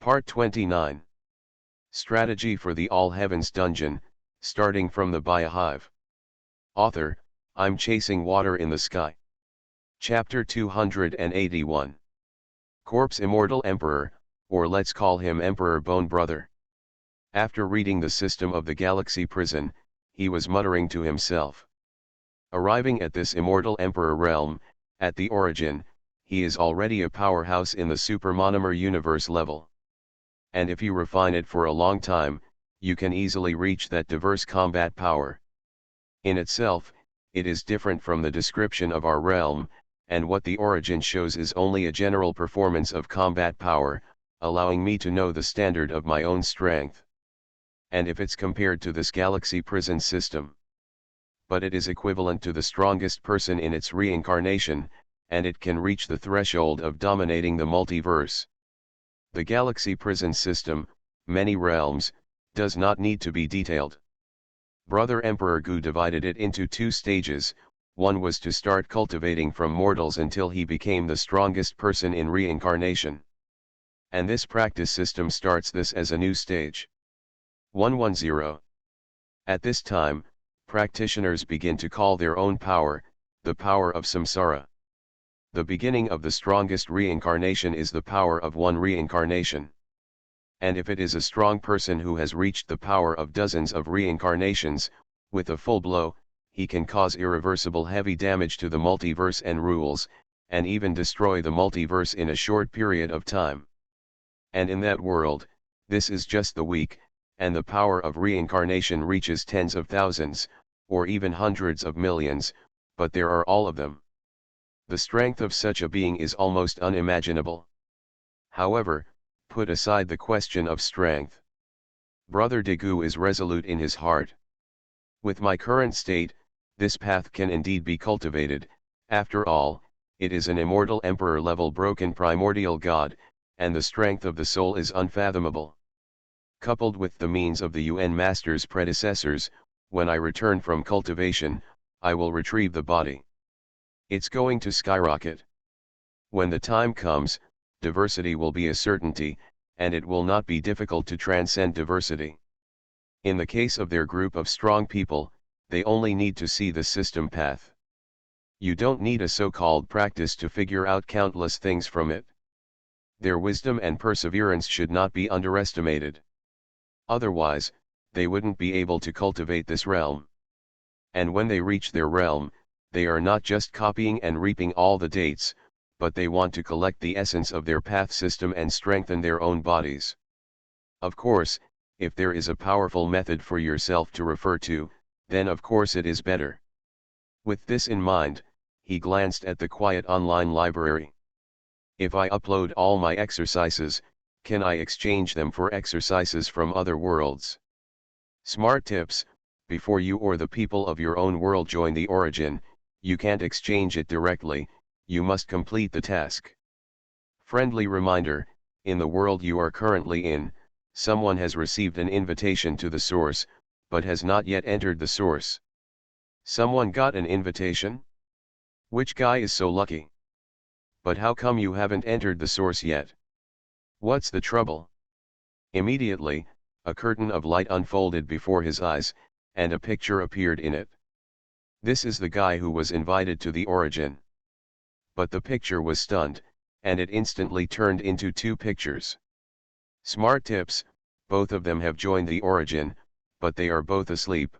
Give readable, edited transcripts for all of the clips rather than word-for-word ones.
Part 29. Strategy for the All Heavens Dungeon, starting from the Biohive. Author, I'm Chasing Water in the Sky. Chapter 281. Corpse Immortal Emperor, or let's call him Emperor Bone Brother. After reading the system of the Galaxy Prison, he was muttering to himself. Arriving at this Immortal Emperor realm, at the origin, he is already a powerhouse in the supermonomer universe level. And if you refine it for a long time, you can easily reach that diverse combat power. In itself, it is different from the description of our realm, and what the origin shows is only a general performance of combat power, allowing me to know the standard of my own strength. And if it's compared to this galaxy prison system. But it is equivalent to the strongest person in its reincarnation, and it can reach the threshold of dominating the multiverse. The galaxy prison system, many realms, does not need to be detailed. Brother Emperor Gu divided it into two stages. One was to start cultivating from mortals until he became the strongest person in reincarnation. And this practice system starts this as a new stage. 110. At this time, practitioners begin to call their own power, the power of samsara. The beginning of the strongest reincarnation is the power of one reincarnation. And if it is a strong person who has reached the power of dozens of reincarnations, with a full blow, he can cause irreversible heavy damage to the multiverse and rules, and even destroy the multiverse in a short period of time. And in that world, this is just the weak, and the power of reincarnation reaches tens of thousands, or even hundreds of millions, but there are all of them. The strength of such a being is almost unimaginable. However, put aside the question of strength. Brother Degu is resolute in his heart. With my current state, this path can indeed be cultivated. After all, it is an immortal emperor level broken primordial god, and the strength of the soul is unfathomable. Coupled with the means of the UN Master's predecessors, when I return from cultivation, I will retrieve the body. It's going to skyrocket. When the time comes, diversity will be a certainty, and it will not be difficult to transcend diversity. In the case of their group of strong people, they only need to see the system path. You don't need a so-called practice to figure out countless things from it. Their wisdom and perseverance should not be underestimated. Otherwise, they wouldn't be able to cultivate this realm. And when they reach their realm, they are not just copying and reaping all the dates, but they want to collect the essence of their path system and strengthen their own bodies. Of course, if there is a powerful method for yourself to refer to, then of course it is better. With this in mind, he glanced at the quiet online library. If I upload all my exercises, can I exchange them for exercises from other worlds? Smart tips: before you or the people of your own world join the origin, you can't exchange it directly, you must complete the task. Friendly reminder: in the world you are currently in, someone has received an invitation to the source, but has not yet entered the source. Someone got an invitation? Which guy is so lucky? But how come you haven't entered the source yet? What's the trouble? Immediately, a curtain of light unfolded before his eyes, and a picture appeared in it. This is the guy who was invited to the origin. But the picture was stunned, and it instantly turned into two pictures. Smart tips: both of them have joined the origin, but they are both asleep.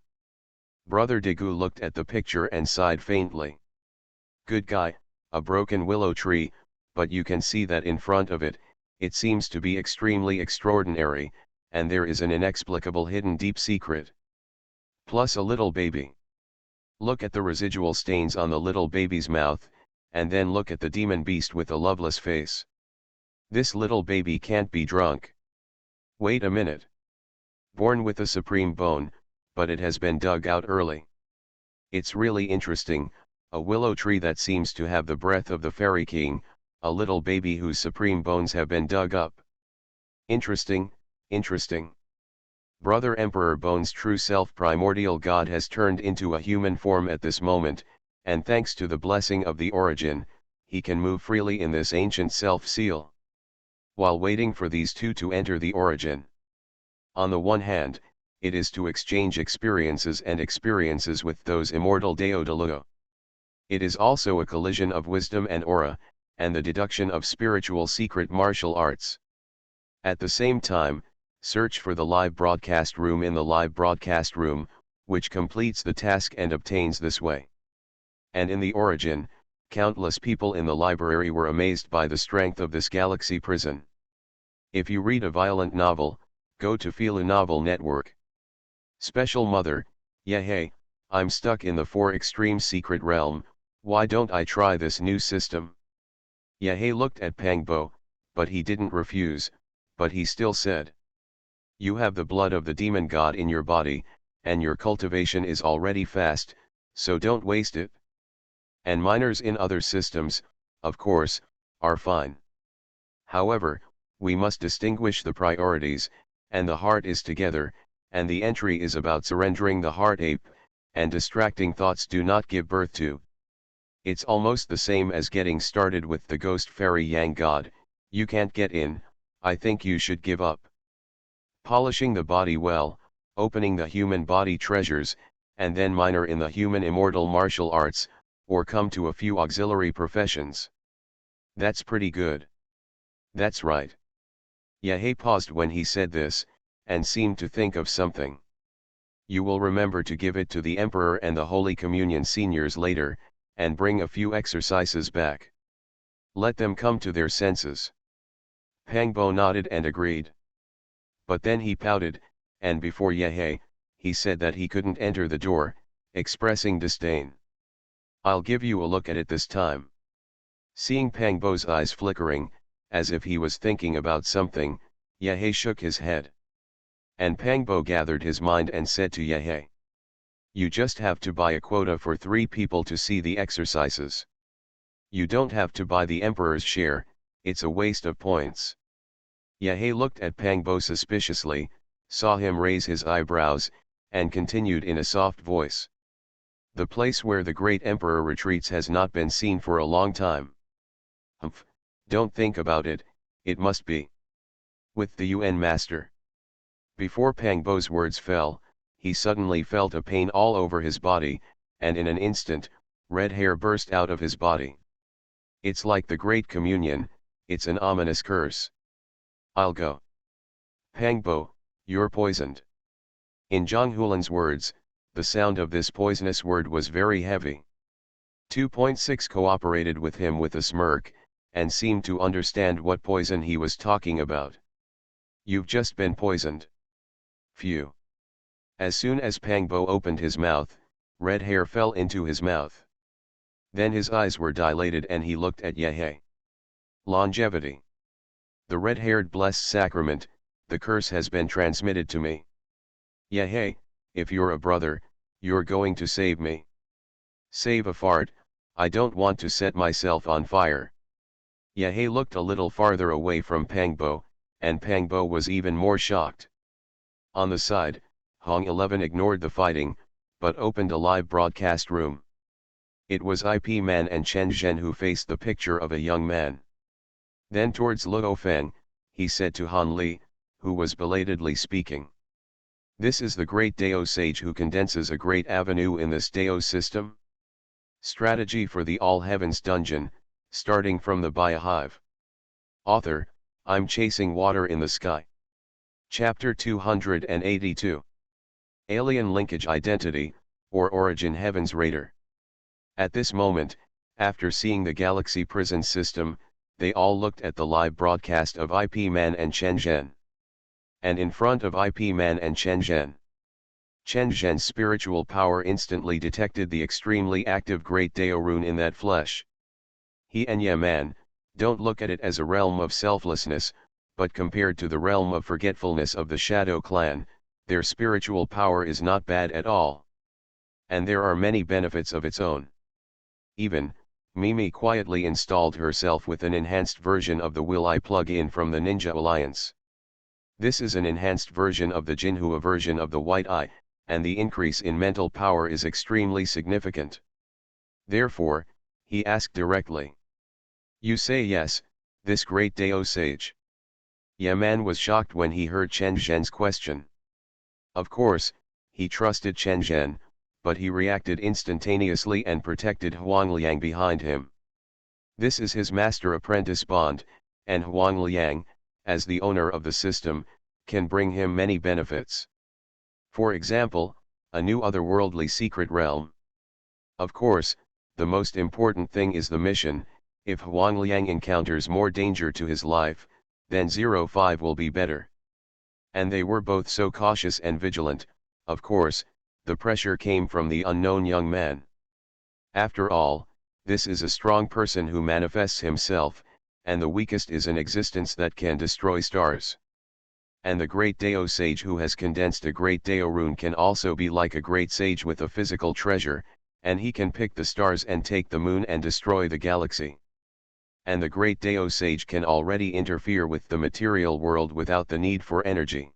Brother Degu looked at the picture and sighed faintly. Good guy, a broken willow tree, but you can see that in front of it, it seems to be extremely extraordinary, and there is an inexplicable hidden deep secret. Plus a little baby. Look at the residual stains on the little baby's mouth, and then look at the demon beast with a loveless face. This little baby can't be drunk. Wait a minute. Born with a supreme bone, but it has been dug out early. It's really interesting, a willow tree that seems to have the breath of the fairy king, a little baby whose supreme bones have been dug up. Interesting, interesting. Brother Emperor Bone's true self primordial god has turned into a human form at this moment, and thanks to the blessing of the origin, he can move freely in this ancient self-seal. while waiting for these two to enter the origin. On the one hand, it is to exchange experiences with those immortal Deo de Luo. It is also a collision of wisdom and aura, and the deduction of spiritual secret martial arts. At the same time, search for the live broadcast room in the live broadcast room, which completes the task and obtains this way. And in the origin, countless people in the library were amazed by the strength of this galaxy prison. If you read a violent novel, go to Fila Novel Network. Special Mother, yeah hey, I'm stuck in the 4 extreme secret realm, why don't I try this new system? Yahei looked at Pangbo, but he didn't refuse, but he still said. You have the blood of the demon god in your body, and your cultivation is already fast, so don't waste it. And minors in other systems, of course, are fine. However, we must distinguish the priorities, and the heart is together, and the entry is about surrendering the heart ape, and distracting thoughts do not give birth to. It's almost the same as getting started with the ghost fairy yang god, you can't get in, I think you should give up. Polishing the body well, opening the human body treasures, and then minor in the human immortal martial arts, or come to a few auxiliary professions. That's pretty good. That's right. Yahei paused when he said this, and seemed to think of something. You will remember to give it to the Emperor and the Holy Communion seniors later, and bring a few exercises back. Let them come to their senses. Pangbo nodded and agreed. But then he pouted, and before Yahei, he said that he couldn't enter the door, expressing disdain. I'll give you a look at it this time. Seeing Pangbo's eyes flickering, as if he was thinking about something, Yahei shook his head. And Pangbo gathered his mind and said to Yahei. You just have to buy a quota for 3 people to see the exercises. You don't have to buy the Emperor's share, it's a waste of points. Yahei looked at Pangbo suspiciously, saw him raise his eyebrows, and continued in a soft voice. The place where the great Emperor retreats has not been seen for a long time. Humph, don't think about it, it must be. With the UN Master. Before Pangbo's words fell, he suddenly felt a pain all over his body, and in an instant, red hair burst out of his body. It's like the Great Communion, it's an ominous curse. I'll go. Pangbo, you're poisoned. In Zhang Hulan's words, the sound of this poisonous word was very heavy. 2.6 cooperated with him with a smirk, and seemed to understand what poison he was talking about. You've just been poisoned. Phew. As soon as Pangbo opened his mouth, red hair fell into his mouth. Then his eyes were dilated and he looked at Yahei. Longevity. The red-haired blessed sacrament, the curse has been transmitted to me. Yahei, if you're a brother, you're going to save me. Save a fart, I don't want to set myself on fire. Yahei looked a little farther away from Pangbo, and Pangbo was even more shocked. On the side, Hong 11 ignored the fighting, but opened a live broadcast room. It was IP Man and Chen Zhen who faced the picture of a young man. Then towards Luo Feng, he said to Han Li, who was belatedly speaking. This is the great Dao sage who condenses a great avenue in this Dao system. Strategy for the All Heavens dungeon, starting from the Biohive. Author, I'm chasing water in the sky. Chapter 282. Alien Linkage Identity, or Origin Heavens Raider. At this moment, after seeing the Galaxy Prison System, they all looked at the live broadcast of IP Man and Chen Zhen. And in front of IP Man and Chen Zhen's spiritual power instantly detected the extremely active Great Dao rune in that flesh. He and Ye Man, don't look at it as a realm of selflessness, but compared to the realm of forgetfulness of the Shadow Clan, their spiritual power is not bad at all. And there are many benefits of its own. Even, Mimi quietly installed herself with an enhanced version of the Will I plug-in from the Ninja Alliance. This is an enhanced version of the Jinhua version of the White Eye, and the increase in mental power is extremely significant. Therefore, he asked directly. You say yes, this great Dao sage. Yaman was shocked when he heard Chen Zhen's question. Of course, he trusted Chen Zhen, but he reacted instantaneously and protected Huang Liang behind him. This is his master-apprentice bond, and Huang Liang, as the owner of the system, can bring him many benefits. For example, a new otherworldly secret realm. Of course, the most important thing is the mission. If Huang Liang encounters more danger to his life, then 05 will be better. And they were both so cautious and vigilant. Of course, the pressure came from the unknown young man. After all, this is a strong person who manifests himself, and the weakest is an existence that can destroy stars. And the great Dao sage who has condensed a great Dao rune can also be like a great sage with a physical treasure, and he can pick the stars and take the moon and destroy the galaxy. And the great Dao sage can already interfere with the material world without the need for energy.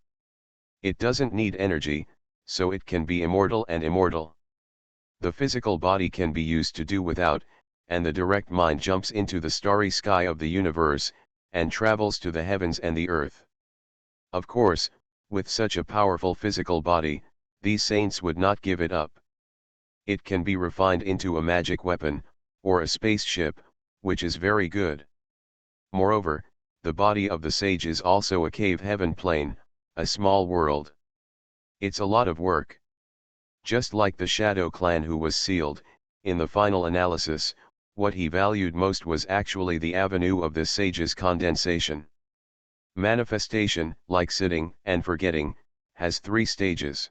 It doesn't need energy, so it can be immortal and immortal. The physical body can be used to do without, and the direct mind jumps into the starry sky of the universe, and travels to the heavens and the earth. Of course, with such a powerful physical body, these saints would not give it up. It can be refined into a magic weapon, or a spaceship, which is very good. Moreover, the body of the sage is also a cave heaven plane, a small world. It's a lot of work. Just like the Shadow clan who was sealed, in the final analysis, what he valued most was actually the avenue of this sage's condensation. Manifestation, like sitting and forgetting, has 3 stages.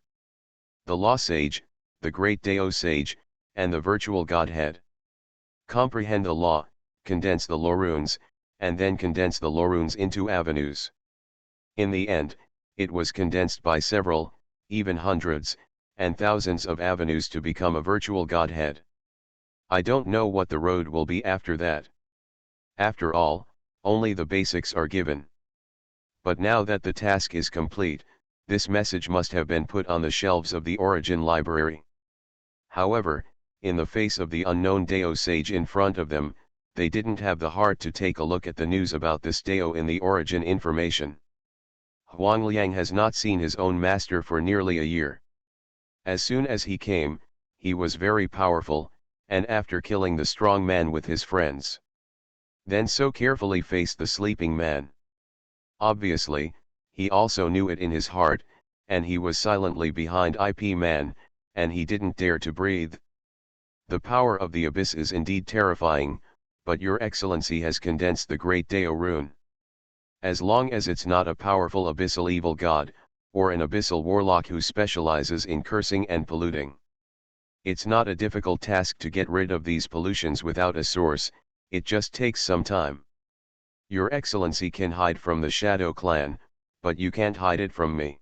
The law sage, the great Dao sage, and the virtual Godhead. Comprehend the law, condense the law runes, and then condense the law runes into avenues. In the end, it was condensed by several, even hundreds, and thousands of avenues to become a virtual Godhead. I don't know what the road will be after that. After all, only the basics are given. But now that the task is complete, this message must have been put on the shelves of the Origin library. However, in the face of the unknown Dao sage in front of them, they didn't have the heart to take a look at the news about this Dao in the Origin information. Huang Liang has not seen his own master for nearly a year. As soon as he came, he was very powerful, and after killing the strong man with his friends, then so carefully faced the sleeping man. Obviously, he also knew it in his heart, and he was silently behind IP Man, and he didn't dare to breathe. The power of the abyss is indeed terrifying, but your excellency has condensed the great Dao rune. As long as it's not a powerful abyssal evil god, or an abyssal warlock who specializes in cursing and polluting. It's not a difficult task to get rid of these pollutions without a source, it just takes some time. Your excellency can hide from the Shadow clan, but you can't hide it from me.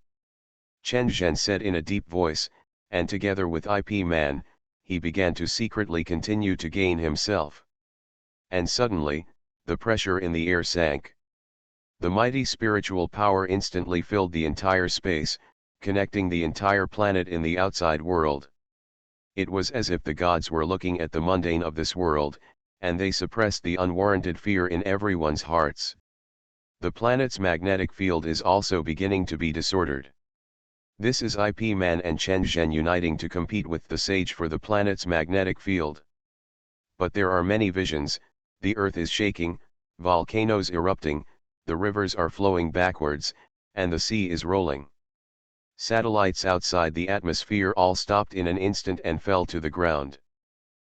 Chen Zhen said in a deep voice, and together with IP Man, he began to secretly continue to gain himself. And suddenly, the pressure in the air sank. The mighty spiritual power instantly filled the entire space, connecting the entire planet in the outside world. It was as if the gods were looking at the mundane of this world, and they suppressed the unwarranted fear in everyone's hearts. The planet's magnetic field is also beginning to be disordered. This is IP Man and Chen Zhen uniting to compete with the sage for the planet's magnetic field. But there are many visions, the earth is shaking, volcanoes erupting, the rivers are flowing backwards, and the sea is rolling. Satellites outside the atmosphere all stopped in an instant and fell to the ground.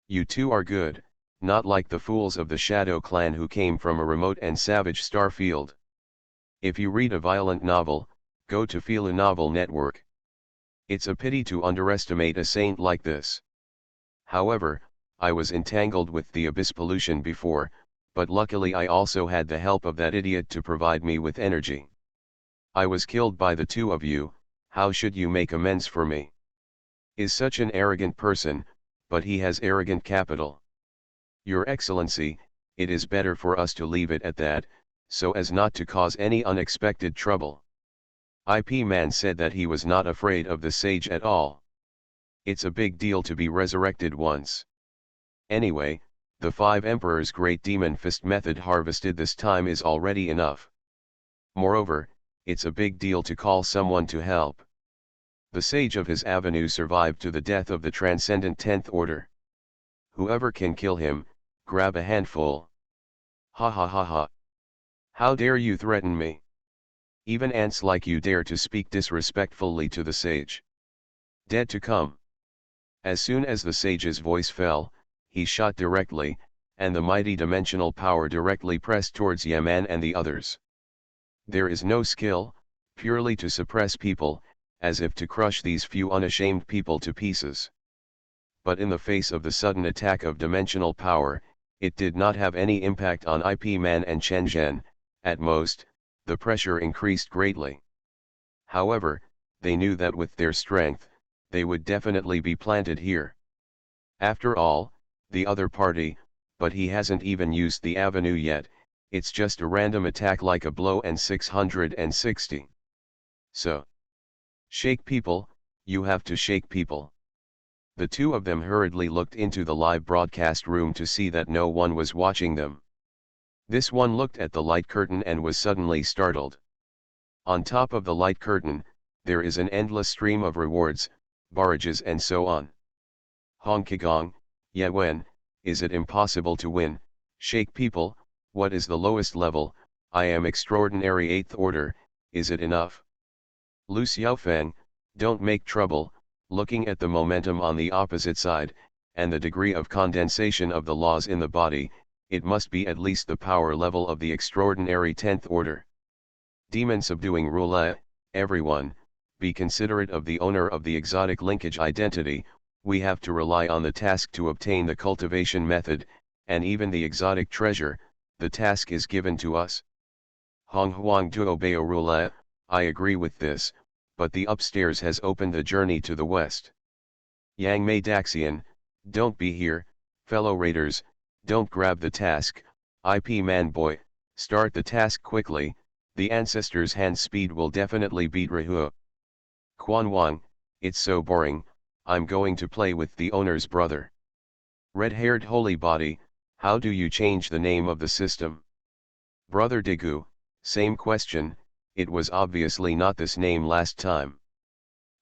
You two are good, not like the fools of the Shadow clan who came from a remote and savage star field. If you read a violent novel, go to Feel a Novel Network. It's a pity to underestimate a saint like this. However, I was entangled with the abyss pollution before, but luckily I also had the help of that idiot to provide me with energy. I was killed by the two of you, how should you make amends for me? Is such an arrogant person, but he has arrogant capital. Your Excellency, it is better for us to leave it at that, so as not to cause any unexpected trouble. IP Man said that he was not afraid of the sage at all. It's a big deal to be resurrected once. Anyway, the 5 Emperors' Great Demon Fist method harvested this time is already enough. Moreover, it's a big deal to call someone to help. The sage of his avenue survived to the death of the transcendent 10th order. Whoever can kill him, grab a handful. Ha ha ha ha. How dare you threaten me? Even ants like you dare to speak disrespectfully to the sage. Dead to come. As soon as the sage's voice fell, he shot directly, and the mighty dimensional power directly pressed towards Yaman and the others. There is no skill, purely to suppress people, as if to crush these few unashamed people to pieces. But in the face of the sudden attack of dimensional power, it did not have any impact on IP Man and Chen Zhen. At most, the pressure increased greatly. However, they knew that with their strength, they would definitely be planted here. After all, the other party, but he hasn't even used the avenue yet, it's just a random attack like a blow and 660. So, shake people, you have to shake people. The two of them hurriedly looked into the live broadcast room to see that no one was watching them. This one looked at the light curtain and was suddenly startled. On top of the light curtain, there is an endless stream of rewards, barrages and so on. Hong Kigong, Yawen, is it impossible to win? Shake people, what is the lowest level? I am extraordinary 8th order, is it enough? Lu Xiaofeng, don't make trouble, looking at the momentum on the opposite side, and the degree of condensation of the laws in the body, it must be at least the power level of the extraordinary 10th order. Demon subduing rule, everyone, be considerate of the owner of the exotic linkage identity, we have to rely on the task to obtain the cultivation method, and even the exotic treasure, the task is given to us. Hong Huang Duo Bao Rule, I agree with this, but the upstairs has opened the journey to the west. Yang Mei Daxian, don't be here, fellow raiders, don't grab the task, IP Man Boy, start the task quickly, the ancestors' hand speed will definitely beat Rahu. Quan Wang, it's so boring, I'm going to play with the owner's brother. Red-haired holy body, how do you change the name of the system? Brother Digu, same question, it was obviously not this name last time.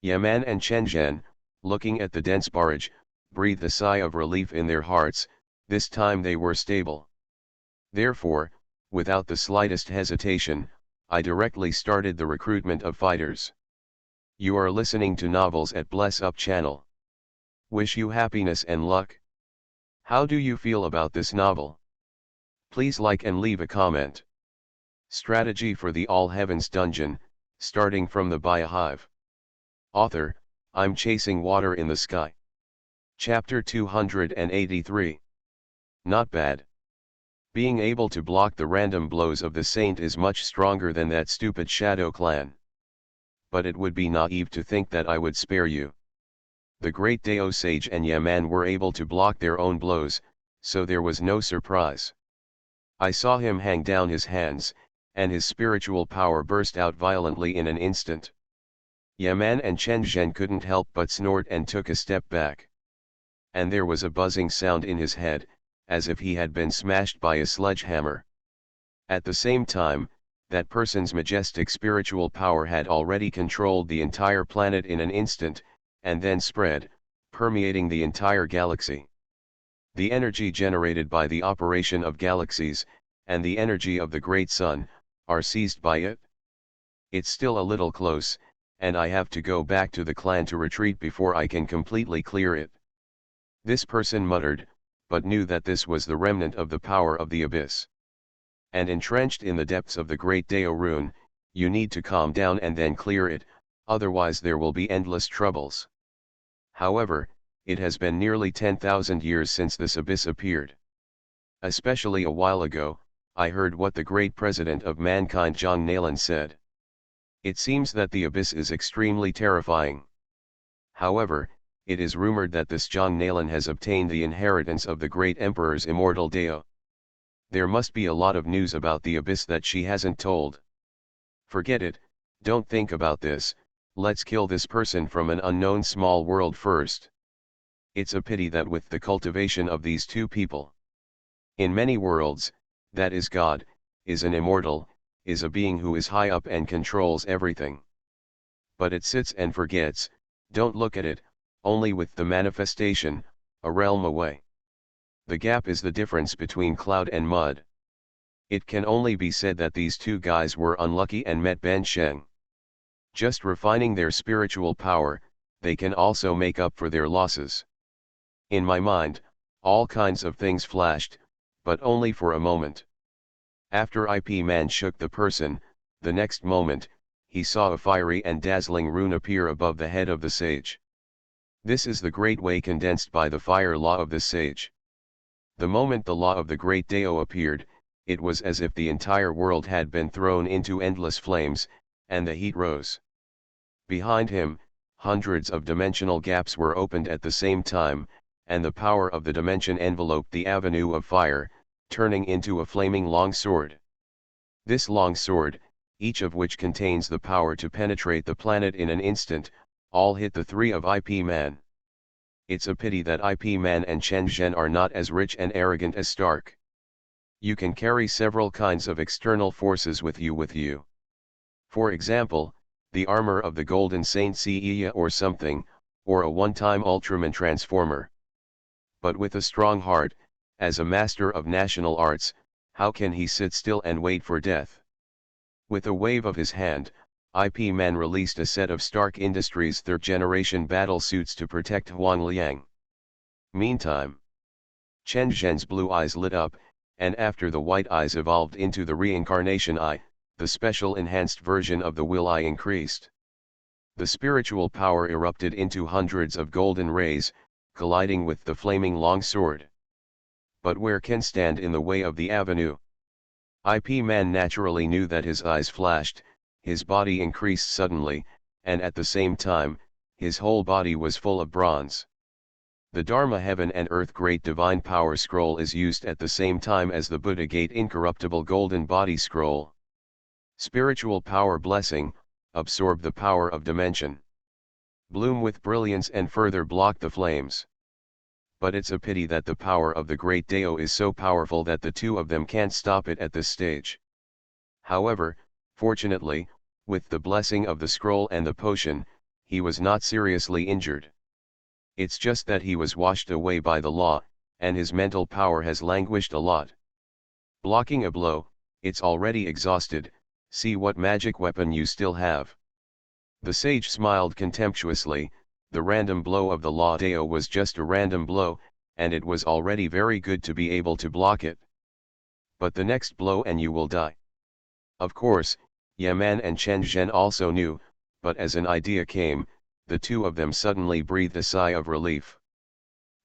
Yaman and Chen Zhen, looking at the dense barrage, breathed a sigh of relief in their hearts, this time they were stable. Therefore, without the slightest hesitation, I directly started the recruitment of fighters. You are listening to Novels at Bless Up channel. Wish you happiness and luck. How do you feel about this novel? Please like and leave a comment. Strategy for the All Heavens Dungeon, starting from the Biohive. Author, I'm chasing water in the sky. Chapter 283. Not bad. Being able to block the random blows of the saint is much stronger than that stupid shadow clan. But it would be naive to think that I would spare you. The great Dao Sage and Yaman were able to block their own blows, so there was no surprise. I saw him hang down his hands, and his spiritual power burst out violently in an instant. Yaman and Chen Zhen couldn't help but snort and took a step back. And there was a buzzing sound in his head, as if he had been smashed by a sledgehammer. At the same time, that person's majestic spiritual power had already controlled the entire planet in an instant, and then spread, permeating the entire galaxy. The energy generated by the operation of galaxies, and the energy of the great sun, are seized by it. It's still a little close, and I have to go back to the clan to retreat before I can completely clear it. This person muttered, but knew that this was the remnant of the power of the abyss. And entrenched in the depths of the great Dao rune, you need to calm down and then clear it, otherwise there will be endless troubles. However, it has been nearly 10,000 years since this abyss appeared. Especially a while ago, I heard what the great president of mankind Zhang Nalan said. It seems that the abyss is extremely terrifying. However, it is rumored that this Zhang Nalan has obtained the inheritance of the great emperor's immortal Dao. There must be a lot of news about the abyss that she hasn't told. Forget it, don't think about this, let's kill this person from an unknown small world first. It's a pity that with the cultivation of these two people in many worlds, that is God, is an immortal, is a being who is high up and controls everything. But it sits and forgets, don't look at it, only with the manifestation, a realm away. The gap is the difference between cloud and mud. It can only be said that these two guys were unlucky and met Ben Sheng. Just refining their spiritual power, they can also make up for their losses. In my mind, all kinds of things flashed, but only for a moment. After IP Man shook the person, the next moment, he saw a fiery and dazzling rune appear above the head of the sage. This is the great way condensed by the fire law of the sage. The moment the law of the great Dao appeared, it was as if the entire world had been thrown into endless flames, and the heat rose. Behind him, hundreds of dimensional gaps were opened at the same time, and the power of the dimension enveloped the avenue of fire, turning into a flaming long sword. This long sword, each of which contains the power to penetrate the planet in an instant, all hit the three of IP Man. It's a pity that IP Man and Chen Zhen are not as rich and arrogant as Stark. You can carry several kinds of external forces with you. For example, the armor of the Golden Saint Seiya or something, or a one-time Ultraman transformer. But with a strong heart, as a master of national arts, how can he sit still and wait for death? With a wave of his hand, IP Man released a set of Stark Industries third-generation battle suits to protect Huang Liang. Meantime, Chen Zhen's blue eyes lit up, and after the white eyes evolved into the reincarnation eye, the special enhanced version of the will eye increased. The spiritual power erupted into hundreds of golden rays, colliding with the flaming long sword. But where can stand in the way of the avenue? IP Man naturally knew that his eyes flashed, his body increased suddenly, and at the same time, his whole body was full of bronze. The Dharma Heaven and Earth Great Divine Power Scroll is used at the same time as the Buddha Gate Incorruptible Golden Body Scroll. Spiritual Power Blessing, absorb the power of dimension. Bloom with brilliance and further block the flames. But it's a pity that the power of the Great Dao is so powerful that the two of them can't stop it at this stage. However, fortunately, with the blessing of the scroll and the potion, he was not seriously injured. It's just that he was washed away by the law, and his mental power has languished a lot. Blocking a blow, it's already exhausted, see what magic weapon you still have. The sage smiled contemptuously, the random blow of the law Dao was just a random blow, and it was already very good to be able to block it. But the next blow and you will die. Of course, Yaman and Chen Zhen also knew, but as an idea came, the two of them suddenly breathed a sigh of relief.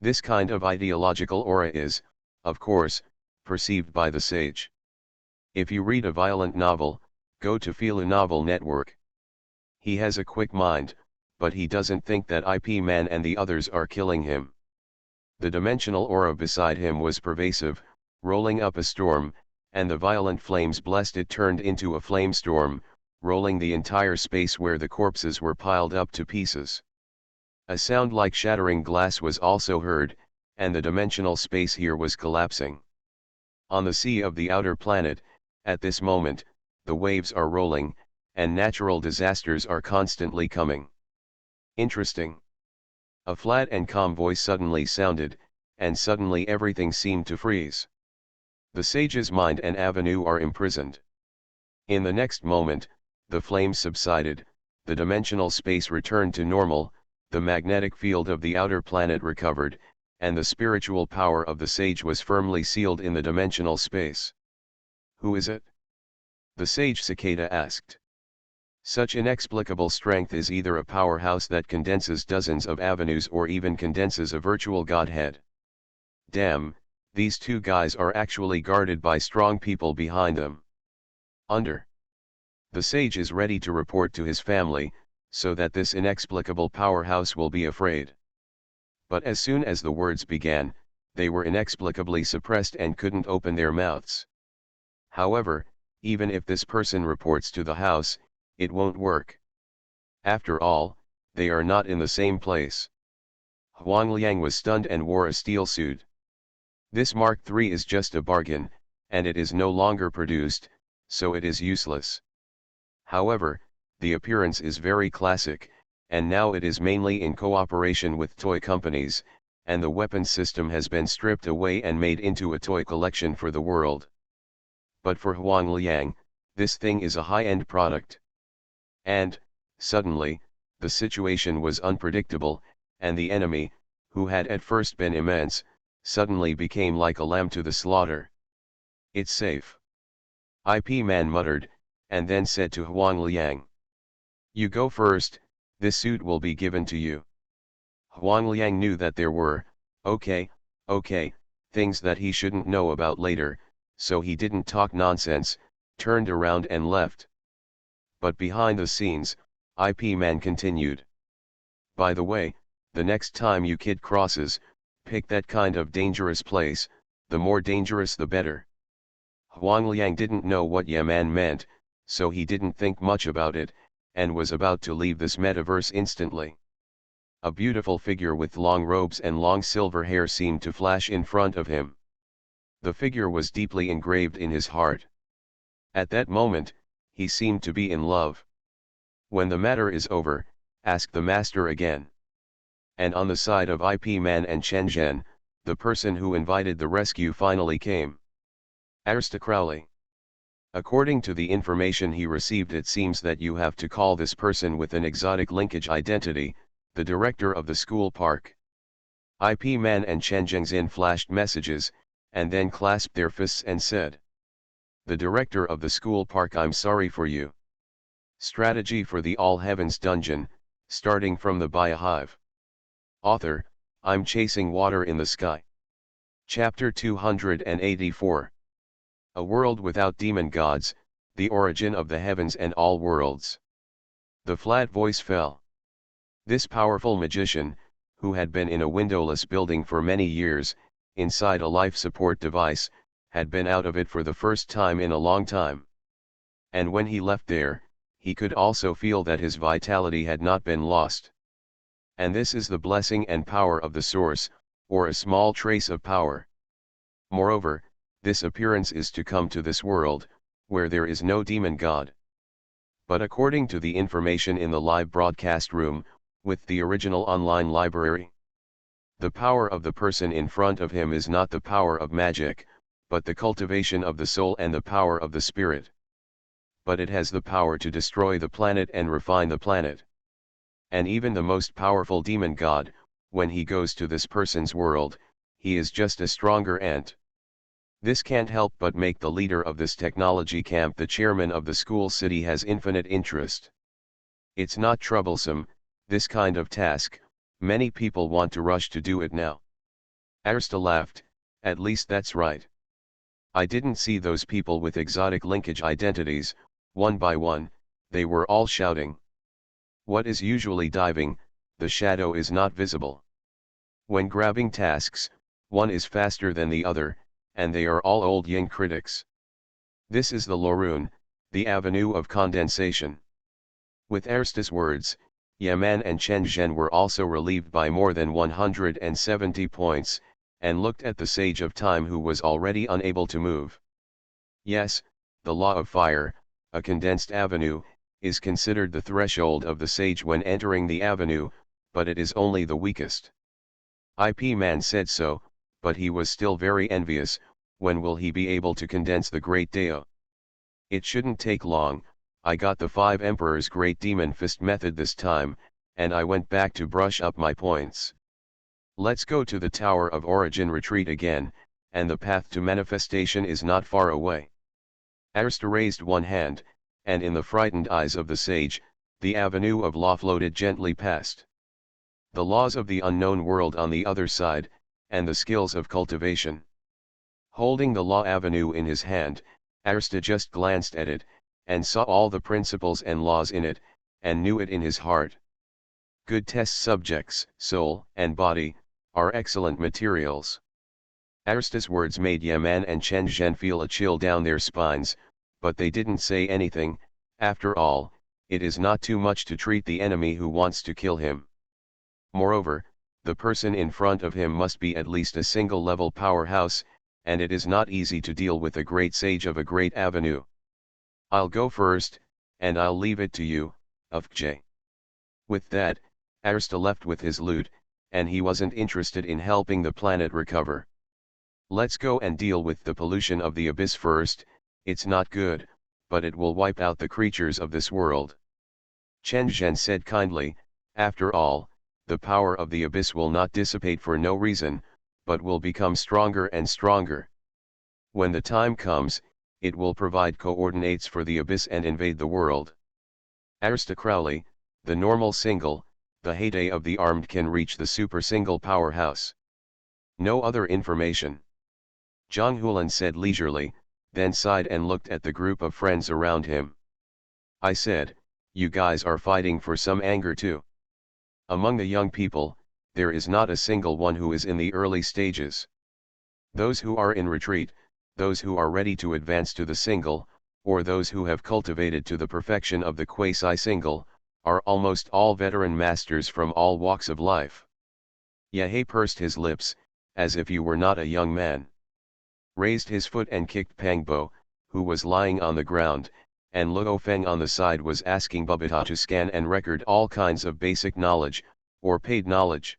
This kind of ideological aura is, of course, perceived by the sage. If you read a violent novel, go to Feel a Novel Network. He has a quick mind, but he doesn't think that IP Man and the others are killing him. The dimensional aura beside him was pervasive, rolling up a storm, and the violent flames blessed it turned into a flame storm, rolling the entire space where the corpses were piled up to pieces. A sound like shattering glass was also heard, and the dimensional space here was collapsing. On the sea of the outer planet, at this moment, the waves are rolling, and natural disasters are constantly coming. Interesting. A flat and calm voice suddenly sounded, and suddenly everything seemed to freeze. The sage's mind and avenue are imprisoned. In the next moment, the flames subsided, the dimensional space returned to normal, the magnetic field of the outer planet recovered, and the spiritual power of the sage was firmly sealed in the dimensional space. Who is it? The sage cicada asked. Such inexplicable strength is either a powerhouse that condenses dozens of avenues or even condenses a virtual godhead. Damn, these two guys are actually guarded by strong people behind them. The sage is ready to report to his family, so that this inexplicable powerhouse will be afraid. But as soon as the words began, they were inexplicably suppressed and couldn't open their mouths. However, even if this person reports to the house, it won't work. After all, they are not in the same place. Huang Liang was stunned and wore a steel suit. This Mark III is just a bargain, and it is no longer produced, so it is useless. However, the appearance is very classic, and now it is mainly in cooperation with toy companies, and the weapons system has been stripped away and made into a toy collection for the world. But for Huang Liang, this thing is a high-end product. And, suddenly, the situation was unpredictable, and the enemy, who had at first been immense, suddenly became like a lamb to the slaughter. It's safe. IP Man muttered, and then said to Huang Liang. You go first, this suit will be given to you. Huang Liang knew that there were, okay, things that he shouldn't know about later, so he didn't talk nonsense, turned around and left. But behind the scenes, IP Man continued. By the way, the next time you kid crosses, pick that kind of dangerous place, the more dangerous the better. Huang Liang didn't know what Yaman meant, so he didn't think much about it, and was about to leave this metaverse instantly. A beautiful figure with long robes and long silver hair seemed to flash in front of him. The figure was deeply engraved in his heart. At that moment, he seemed to be in love. When the matter is over, ask the master again. And on the side of IP Man and Chen Zhen, the person who invited the rescue finally came. Arista Crowley. According to the information he received, it seems that you have to call this person with an exotic linkage identity, the director of the school park. IP Man and Chen Zhengzin flashed messages, and then clasped their fists and said. The director of the school park, I'm sorry for you. Strategy for the All Heavens Dungeon, starting from the Biohive. Author, I'm chasing water in the sky. Chapter 284. A world without demon gods, the origin of the heavens and all worlds. The flat voice fell. This powerful magician, who had been in a windowless building for many years, inside a life support device, had been out of it for the first time in a long time. And when he left there, he could also feel that his vitality had not been lost. And this is the blessing and power of the source, or a small trace of power. Moreover, this appearance is to come to this world, where there is no demon god. But according to the information in the live broadcast room, with the original online library, the power of the person in front of him is not the power of magic, but the cultivation of the soul and the power of the spirit. But it has the power to destroy the planet and refine the planet. And even the most powerful demon god, when he goes to this person's world, he is just a stronger ant. This can't help but make the leader of this technology camp the chairman of the school city has infinite interest. It's not troublesome, this kind of task, many people want to rush to do it now. Arista laughed, at least that's right. I didn't see those people with exotic linkage identities, one by one, they were all shouting. What is usually diving, the shadow is not visible. When grabbing tasks, one is faster than the other, and they are all old yin critics. This is the Lorun, the avenue of condensation. With Arista's words, Yaman and Chen Zhen were also relieved by more than 170 points, and looked at the Sage of Time, who was already unable to move. Yes, the law of fire, a condensed avenue, is considered the threshold of the sage when entering the avenue, but it is only the weakest. IP Man said so, but he was still very envious. When will he be able to condense the Great Dao? It shouldn't take long. I got the 5 Emperors Great Demon Fist method this time, and I went back to brush up my points. Let's go to the Tower of Origin retreat again, and the path to manifestation is not far away. Arista raised one hand, and in the frightened eyes of the sage, the avenue of law floated gently past. The laws of the unknown world on the other side, and the skills of cultivation. Holding the law avenue in his hand, Arista just glanced at it, and saw all the principles and laws in it, and knew it in his heart. Good test subjects, soul and body, are excellent materials. Arista's words made Yaman and Chen Zhen feel a chill down their spines, but they didn't say anything. After all, it is not too much to treat the enemy who wants to kill him. Moreover, the person in front of him must be at least a single-level powerhouse, and it is not easy to deal with a great sage of a great avenue. I'll go first, and I'll leave it to you, Ufj. With that, Arsta left with his loot, and he wasn't interested in helping the planet recover. Let's go and deal with the pollution of the abyss first. It's not good, but it will wipe out the creatures of this world. Chen Zhen said kindly, after all, the power of the abyss will not dissipate for no reason, but will become stronger and stronger. When the time comes, it will provide coordinates for the abyss and invade the world. Arsta Crowley, the normal single, the heyday of the armed can reach the super single powerhouse. No other information. Zhang Hulan said leisurely, then sighed and looked at the group of friends around him. I said, you guys are fighting for some anger too. Among the young people, there is not a single one who is in the early stages. Those who are in retreat, those who are ready to advance to the single, or those who have cultivated to the perfection of the quasi-single, are almost all veteran masters from all walks of life. Yahei pursed his lips, as if he were not a young man. Raised his foot and kicked Pangbo, who was lying on the ground, and Luo Feng on the side was asking Bubita to scan and record all kinds of basic knowledge, or paid knowledge.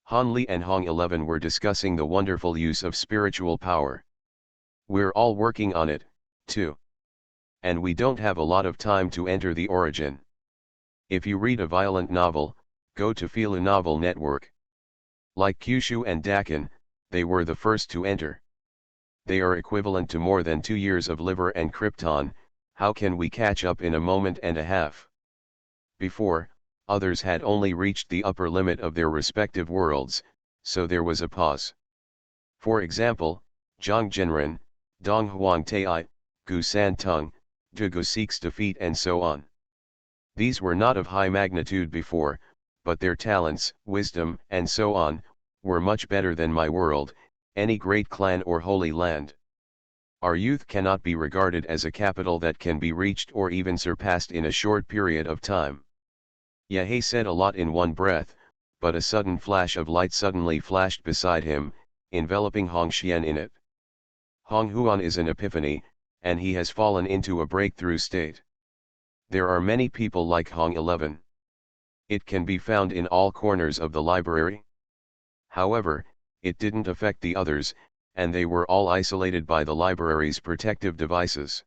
Han Li and Hong 11 were discussing the wonderful use of spiritual power. We're all working on it, too. And we don't have a lot of time to enter the origin. If you read a violent novel, go to Filu Novel Network. Like Kyushu and Dakin, they were the first to enter. They are equivalent to more than 2 years of liver and Krypton. How can we catch up in a moment and a half? Before, others had only reached the upper limit of their respective worlds, so there was a pause. For example, Zhang Zhenren, Dong Huang Tai, Gu San Tung, Du Gu Seek's defeat and so on. These were not of high magnitude before, but their talents, wisdom, and so on, were much better than my world, any great clan or holy land. Our youth cannot be regarded as a capital that can be reached or even surpassed in a short period of time. Yahei said a lot in one breath, but a sudden flash of light suddenly flashed beside him, enveloping Hong Xian in it. Hong Huan is an epiphany, and he has fallen into a breakthrough state. There are many people like Hong 11. It can be found in all corners of the library. However, it didn't affect the others, and they were all isolated by the library's protective devices.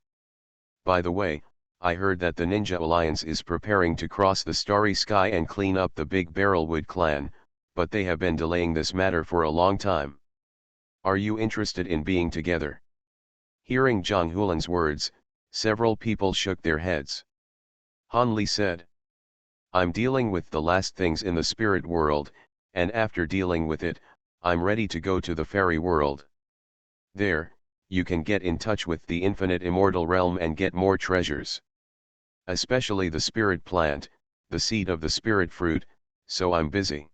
By the way, I heard that the Ninja Alliance is preparing to cross the starry sky and clean up the Big Barrelwood clan, but they have been delaying this matter for a long time. Are you interested in being together? Hearing Zhang Hulan's words, several people shook their heads. Han Li said, I'm dealing with the last things in the spirit world, and after dealing with it, I'm ready to go to the fairy world. There, you can get in touch with the infinite immortal realm and get more treasures. Especially the spirit plant, the seed of the spirit fruit, so I'm busy.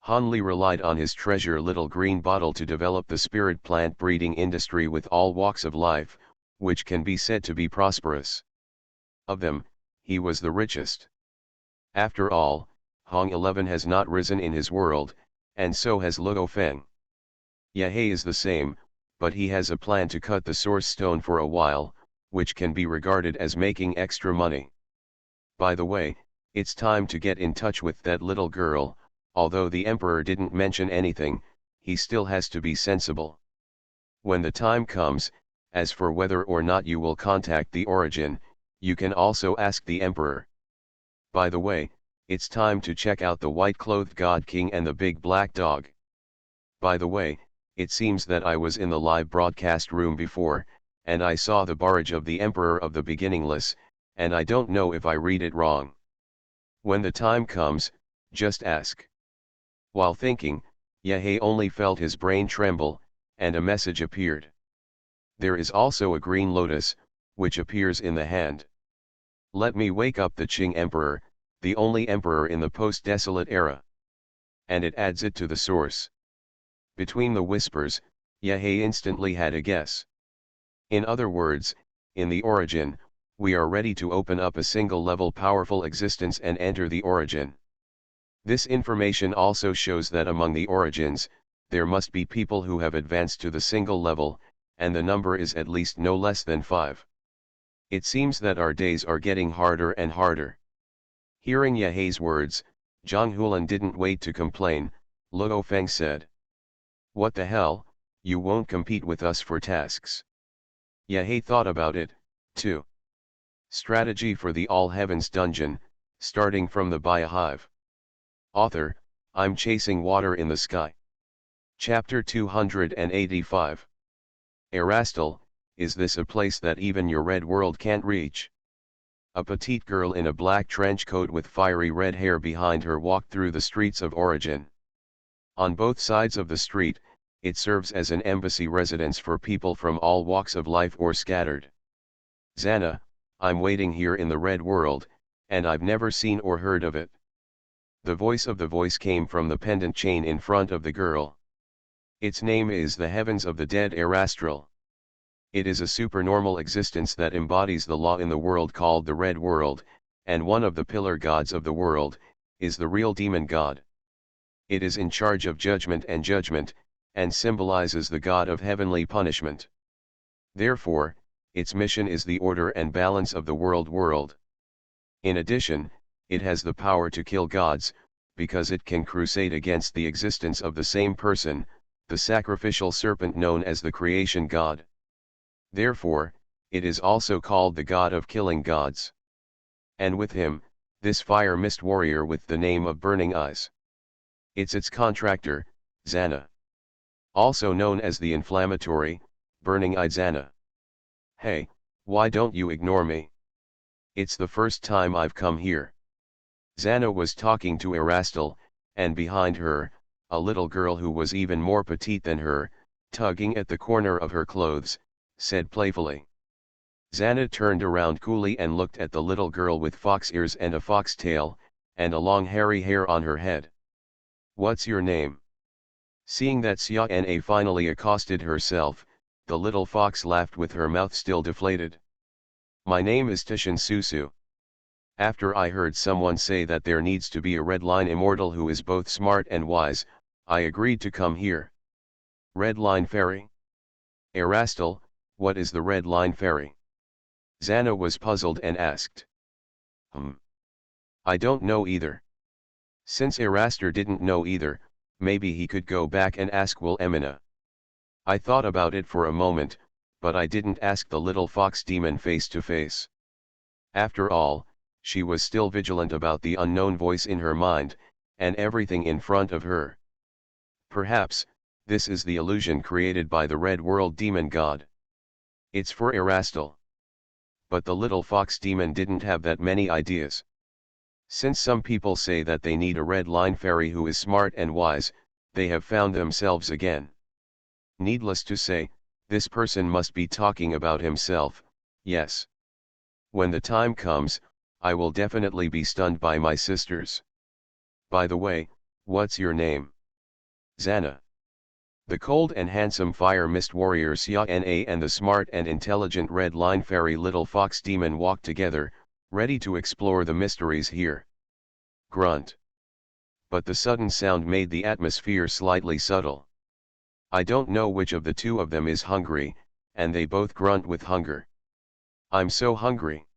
Han Li relied on his treasure little green bottle to develop the spirit plant breeding industry with all walks of life, which can be said to be prosperous. Of them, he was the richest. After all, Hong 11 has not risen in his world, and so has Luo Feng. Yahei is the same, but he has a plan to cut the source stone for a while, which can be regarded as making extra money. By the way, it's time to get in touch with that little girl. Although the emperor didn't mention anything, he still has to be sensible. When the time comes, as for whether or not you will contact the origin, you can also ask the emperor. By the way, it's time to check out the white-clothed God King and the big black dog. By the way, it seems that I was in the live broadcast room before, and I saw the barrage of the Emperor of the Beginningless, and I don't know if I read it wrong. When the time comes, just ask. While thinking, Yahei only felt his brain tremble, and a message appeared. There is also a green lotus, which appears in the hand. Let me wake up the Qing Emperor, the only emperor in the post-desolate era. And it adds it to the source. Between the whispers, Yahei instantly had a guess. In other words, in the origin, we are ready to open up a single-level powerful existence and enter the origin. This information also shows that among the origins, there must be people who have advanced to the single level, and the number is at least no less than 5. It seems that our days are getting harder and harder. Hearing Yehei's words, Zhang Hulan didn't wait to complain. Luo Feng said. What the hell, you won't compete with us for tasks. Yehei thought about it, too. Strategy for the All Heavens dungeon, starting from the Biohive. Author, I'm chasing water in the sky. Chapter 285. Erastil, is this a place that even your red world can't reach? A petite girl in a black trench coat with fiery red hair behind her walked through the streets of Origin. On both sides of the street, it serves as an embassy residence for people from all walks of life or scattered. Xana, I'm waiting here in the red world, and I've never seen or heard of it. The voice came from the pendant chain in front of the girl. Its name is the Heavens of the Dead Erastral. It is a supernormal existence that embodies the law in the world called the Red World, and one of the pillar gods of the world, is the real demon god. It is in charge of judgment, and symbolizes the god of heavenly punishment. Therefore, its mission is the order and balance of the world. In addition, it has the power to kill gods, because it can crusade against the existence of the same person, the sacrificial serpent known as the creation god. Therefore, it is also called the god of killing gods. And with him, this fire mist warrior with the name of Burning Eyes. It's its contractor, Xana. Also known as the inflammatory, burning-eyed Xana. Hey, why don't you ignore me? It's the first time I've come here. Xana was talking to Erastil, and behind her, a little girl who was even more petite than her, tugging at the corner of her clothes, said playfully. Xana turned around coolly and looked at the little girl with fox ears and a fox tail, and a long hairy hair on her head. What's your name? Seeing that Xia finally accosted herself, the little fox laughed with her mouth still deflated. My name is Tishan Susu. After I heard someone say that there needs to be a red line immortal who is both smart and wise, I agreed to come here. Red line fairy? Erastil, what is the red line fairy? Xana was puzzled and asked. I don't know either. Since Erastil didn't know either, maybe he could go back and ask Wilhelmina. I thought about it for a moment, but I didn't ask the little fox demon face to face. After all, she was still vigilant about the unknown voice in her mind, and everything in front of her. Perhaps, this is the illusion created by the Red World demon god. It's for Erastil. But the little fox demon didn't have that many ideas. Since some people say that they need a red line fairy who is smart and wise, they have found themselves again. Needless to say, this person must be talking about himself, yes. When the time comes, I will definitely be stunned by my sisters. By the way, what's your name? Xana. The cold and handsome fire mist warrior Xia and the smart and intelligent red line fairy little fox demon walked together, ready to explore the mysteries here. Grunt. But the sudden sound made the atmosphere slightly subtle. I don't know which of the two of them is hungry, and they both grunt with hunger. I'm so hungry.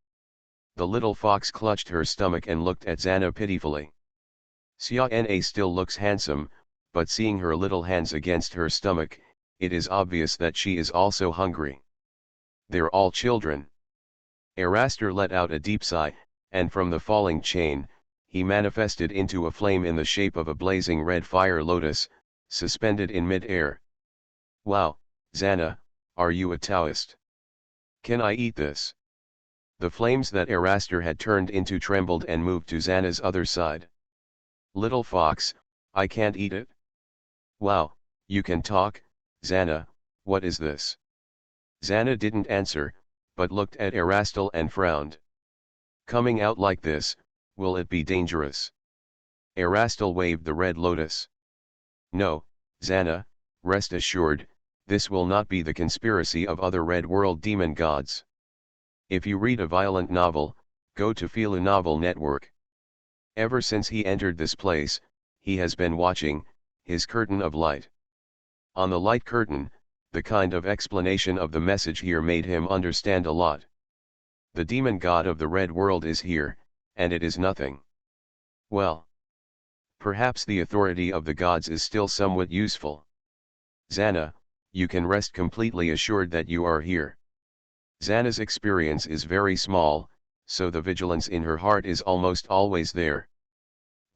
The little fox clutched her stomach and looked at Xana pitifully. Xia still looks handsome, but seeing her little hands against her stomach, it is obvious that she is also hungry. They're all children. Erastil let out a deep sigh, and from the falling chain, he manifested into a flame in the shape of a blazing red fire lotus, suspended in mid-air. Wow, Xana, are you a Taoist? Can I eat this? The flames that Erastil had turned into trembled and moved to Xana's other side. Little fox, I can't eat it. Wow, you can talk, Xana, what is this? Xana didn't answer, but looked at Erastil and frowned. Coming out like this, will it be dangerous? Erastil waved the red lotus. No, Xana, rest assured, this will not be the conspiracy of other Red World demon gods. If you read a violent novel, go to Philu Novel Network. Ever since he entered this place, he has been watching his curtain of light. On the light curtain, the kind of explanation of the message here made him understand a lot. The demon god of the red world is here, and it is nothing. Well, perhaps the authority of the gods is still somewhat useful. Xana, you can rest completely assured that you are here. Xana's experience is very small, so the vigilance in her heart is almost always there.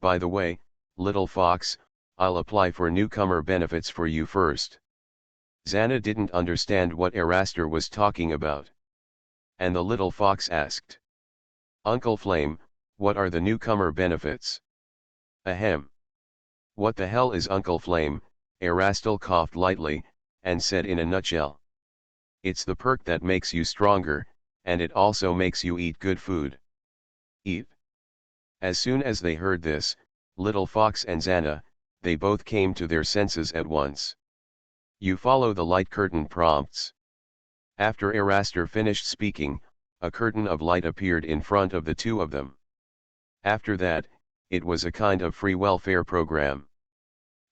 By the way, little fox, I'll apply for newcomer benefits for you first. Xana didn't understand what Eraster was talking about. And the little fox asked, Uncle Flame, what are the newcomer benefits? Ahem. What the hell is Uncle Flame? Erastil coughed lightly, and said in a nutshell. It's the perk that makes you stronger, and it also makes you eat good food. Eat. As soon as they heard this, Little Fox and Xana, they both came to their senses at once. You follow the light curtain prompts. After Eraster finished speaking, a curtain of light appeared in front of the two of them. After that, it was a kind of free welfare program.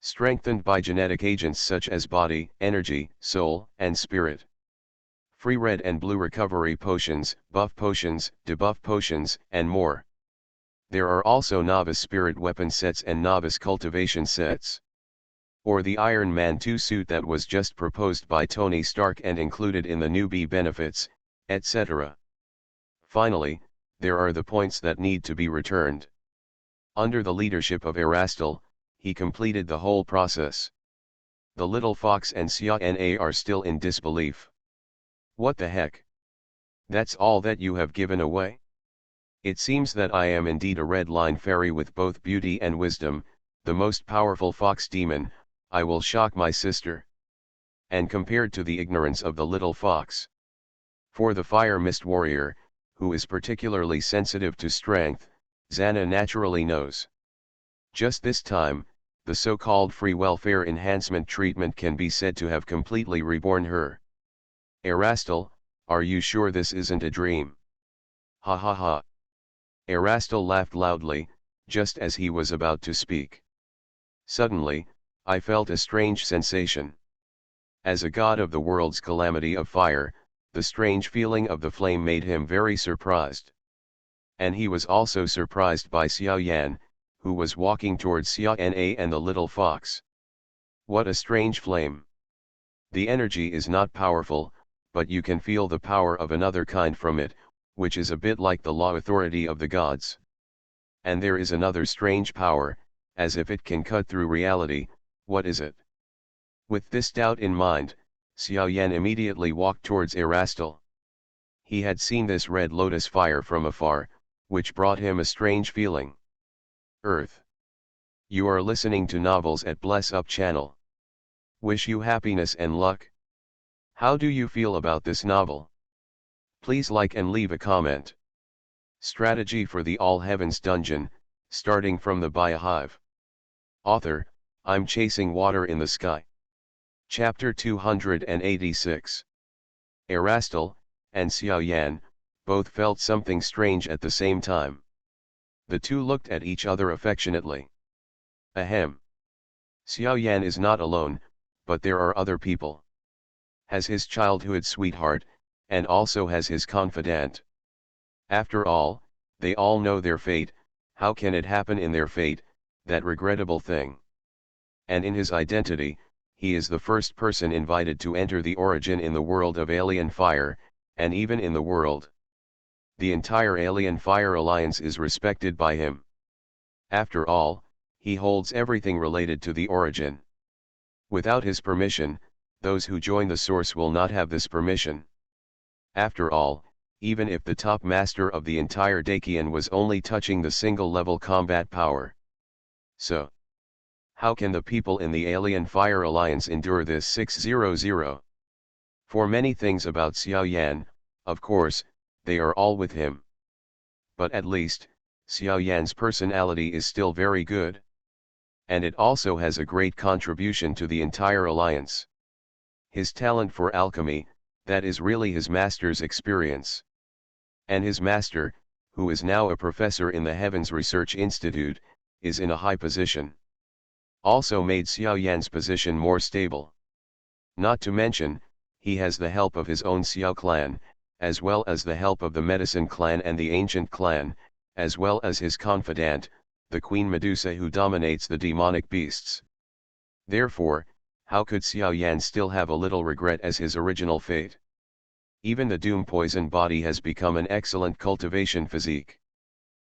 Strengthened by genetic agents such as body, energy, soul, and spirit. Free red and blue recovery potions, buff potions, debuff potions, and more. There are also novice spirit weapon sets and novice cultivation sets. Or the Iron Man 2 suit that was just proposed by Tony Stark and included in the newbie benefits, etc. Finally, there are the points that need to be returned. Under the leadership of Erastil, he completed the whole process. The little fox and Xia are still in disbelief. What the heck? That's all that you have given away? It seems that I am indeed a red line fairy with both beauty and wisdom, the most powerful fox demon. I will shock my sister. And compared to the ignorance of the little fox. For the fire mist warrior, who is particularly sensitive to strength, Xana naturally knows. Just this time, the so-called free welfare enhancement treatment can be said to have completely reborn her. Erastil, are you sure this isn't a dream? Ha ha ha. Erastil laughed loudly, just as he was about to speak. Suddenly, I felt a strange sensation. As a god of the world's calamity of fire, the strange feeling of the flame made him very surprised. And he was also surprised by Xiao Yan, who was walking towards Xia and the little fox. What a strange flame! The energy is not powerful, but you can feel the power of another kind from it, which is a bit like the law authority of the gods. And there is another strange power, as if it can cut through reality. What is it? With this doubt in mind, Xiao Yan immediately walked towards Erastil. He had seen this red lotus fire from afar, which brought him a strange feeling. Earth. You are listening to novels at Bless Up channel. Wish you happiness and luck. How do you feel about this novel? Please like and leave a comment. Strategy for the All Heavens Dungeon, starting from the Biohive. Author, I'm chasing water in the sky. Chapter 286. Erastil, and Xiao Yan, both felt something strange at the same time. The two looked at each other affectionately. Ahem. Xiao Yan is not alone, but there are other people. Has his childhood sweetheart, and also has his confidant. After all, they all know their fate. How can it happen in their fate, that regrettable thing? And in his identity, he is the first person invited to enter the origin in the world of Alien Fire, and even in the world. The entire Alien Fire Alliance is respected by him. After all, he holds everything related to the origin. Without his permission, those who join the source will not have this permission. After all, even if the top master of the entire Dakian was only touching the single-level combat power. So, how can the people in the Alien Fire Alliance endure this 600? For many things about Xiao Yan, of course, they are all with him. But at least, Xiao Yan's personality is still very good. And it also has a great contribution to the entire alliance. His talent for alchemy, that is really his master's experience. And his master, who is now a professor in the Heavens Research Institute, is in a high position. Also made Xiao Yan's position more stable. Not to mention, he has the help of his own Xiao clan, as well as the help of the medicine clan and the ancient clan, as well as his confidant, the Queen Medusa who dominates the demonic beasts. Therefore, how could Xiao Yan still have a little regret as his original fate? Even the doom poison body has become an excellent cultivation physique.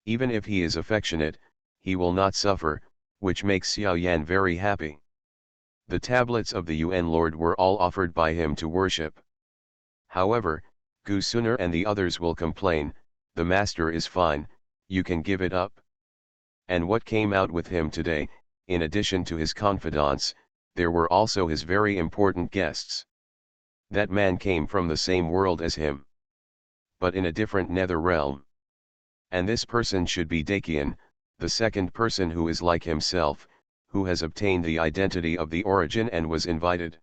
Even if he is affectionate, he will not suffer, which makes Xiao Yan very happy. The tablets of the Yuan Lord were all offered by him to worship. However, Gu Suner and the others will complain, the master is fine, you can give it up. And what came out with him today, in addition to his confidants, there were also his very important guests. That man came from the same world as him, but in a different nether realm. And this person should be Dakian, the second person who is like himself, who has obtained the identity of the origin and was invited.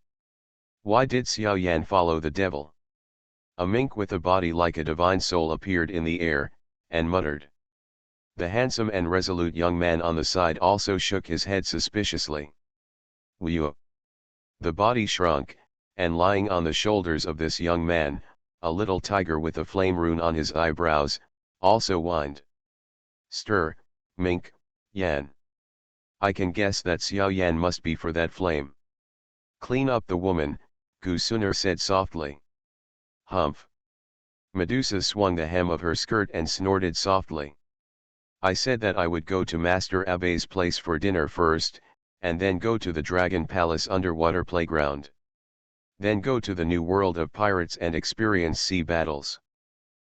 Why did Xiao Yan follow the devil? A mink with a body like a divine soul appeared in the air, and muttered. The handsome and resolute young man on the side also shook his head suspiciously. Whew! The body shrunk, and lying on the shoulders of this young man, a little tiger with a flame rune on his eyebrows, also whined. Stir, mink, Yan. I can guess that Xiao Yan must be for that flame. Clean up the woman, Gu Suner said softly. Humph. Medusa swung the hem of her skirt and snorted softly. I said that I would go to Master Abe's place for dinner first, and then go to the Dragon Palace underwater playground. Then go to the new world of pirates and experience sea battles.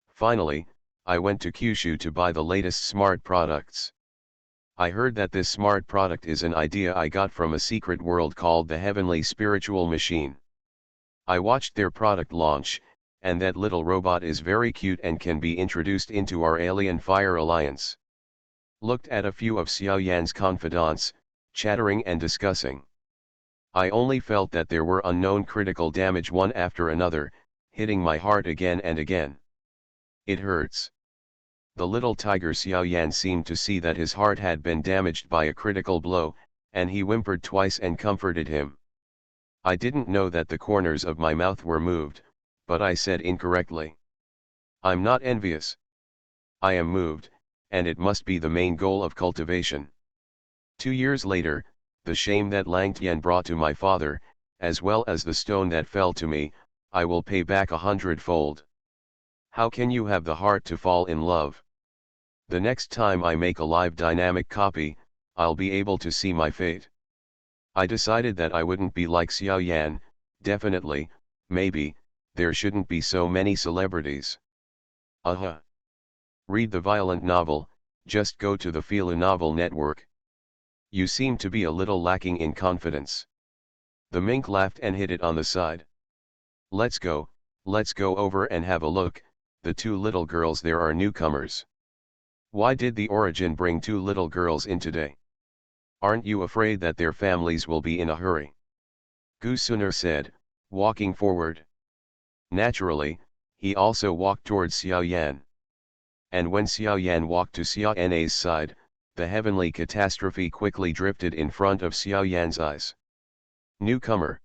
Finally, I went to Kyushu to buy the latest smart products. I heard that this smart product is an idea I got from a secret world called the Heavenly Spiritual Machine. I watched their product launch, and that little robot is very cute and can be introduced into our Alien Fire Alliance. Looked at a few of Xiao Yan's confidants, chattering and discussing. I only felt that there were unknown critical damage one after another, hitting my heart again and again. It hurts. The little tiger Xiao Yan seemed to see that his heart had been damaged by a critical blow, and he whimpered twice and comforted him. I didn't know that the corners of my mouth were moved, but I said incorrectly. I'm not envious. I am moved, and it must be the main goal of cultivation. 2 years later, the shame that Lang Tian brought to my father, as well as the stone that fell to me, I will pay back 100-fold. How can you have the heart to fall in love? The next time I make a live dynamic copy, I'll be able to see my fate. I decided that I wouldn't be like Xiao Yan, definitely, maybe, there shouldn't be so many celebrities. Read the violent novel, just go to the Phila Novel Network. You seem to be a little lacking in confidence. The mink laughed and hit it on the side. Let's go over and have a look, the 2 little girls there are newcomers. Why did the origin bring 2 little girls in today? Aren't you afraid that their families will be in a hurry? Gu Suner said, walking forward. Naturally, he also walked towards Xiao Yan. And when Xiao Yan walked to Xiao Na's side, the heavenly catastrophe quickly drifted in front of Xiao Yan's eyes. Newcomer.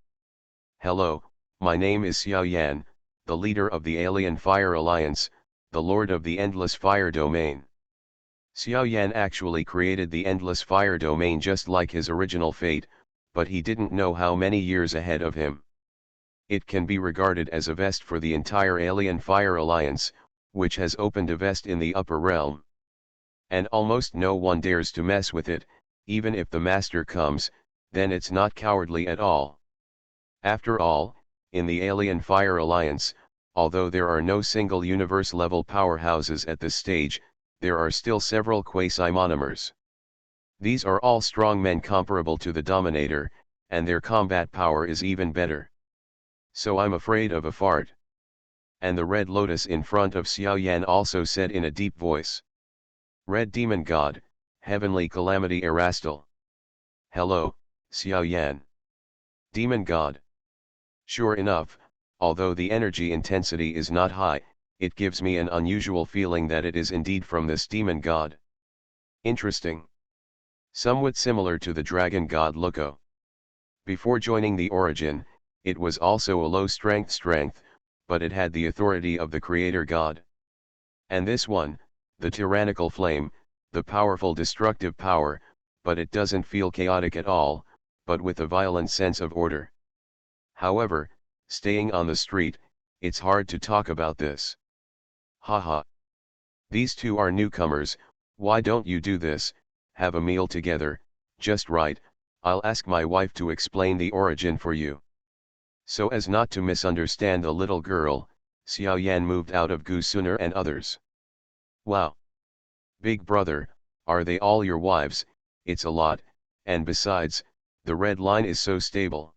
Hello, my name is Xiao Yan, the leader of the Alien Fire Alliance, the lord of the Endless Fire Domain. Xiao Yan actually created the Endless Fire Domain just like his original fate, but he didn't know how many years ahead of him. It can be regarded as a vest for the entire Alien Fire Alliance, which has opened a vest in the upper realm. And almost no one dares to mess with it, even if the master comes, then it's not cowardly at all. After all, in the Alien Fire Alliance, although there are no single universe-level powerhouses at this stage, there are still several quasi-monomers. These are all strong men comparable to the Dominator, and their combat power is even better. So I'm afraid of a fart. And the red lotus in front of Xiao Yan also said in a deep voice. Red Demon God, Heavenly Calamity Erastil. Hello, Xiao Yan. Demon God. Sure enough, although the energy intensity is not high, it gives me an unusual feeling that it is indeed from this demon god. Interesting. Somewhat similar to the dragon god Loco. Before joining the origin, it was also a low strength, but it had the authority of the Creator God. And this one, the tyrannical flame, the powerful destructive power, but it doesn't feel chaotic at all, but with a violent sense of order. However, staying on the street, it's hard to talk about this. Haha. These two are newcomers, why don't you do this, have a meal together, just right, I'll ask my wife to explain the origin for you. So as not to misunderstand the little girl, Xiao Yan moved out of Gu Suner and others. Wow! Big brother, are they all your wives? It's a lot, and besides, the red line is so stable.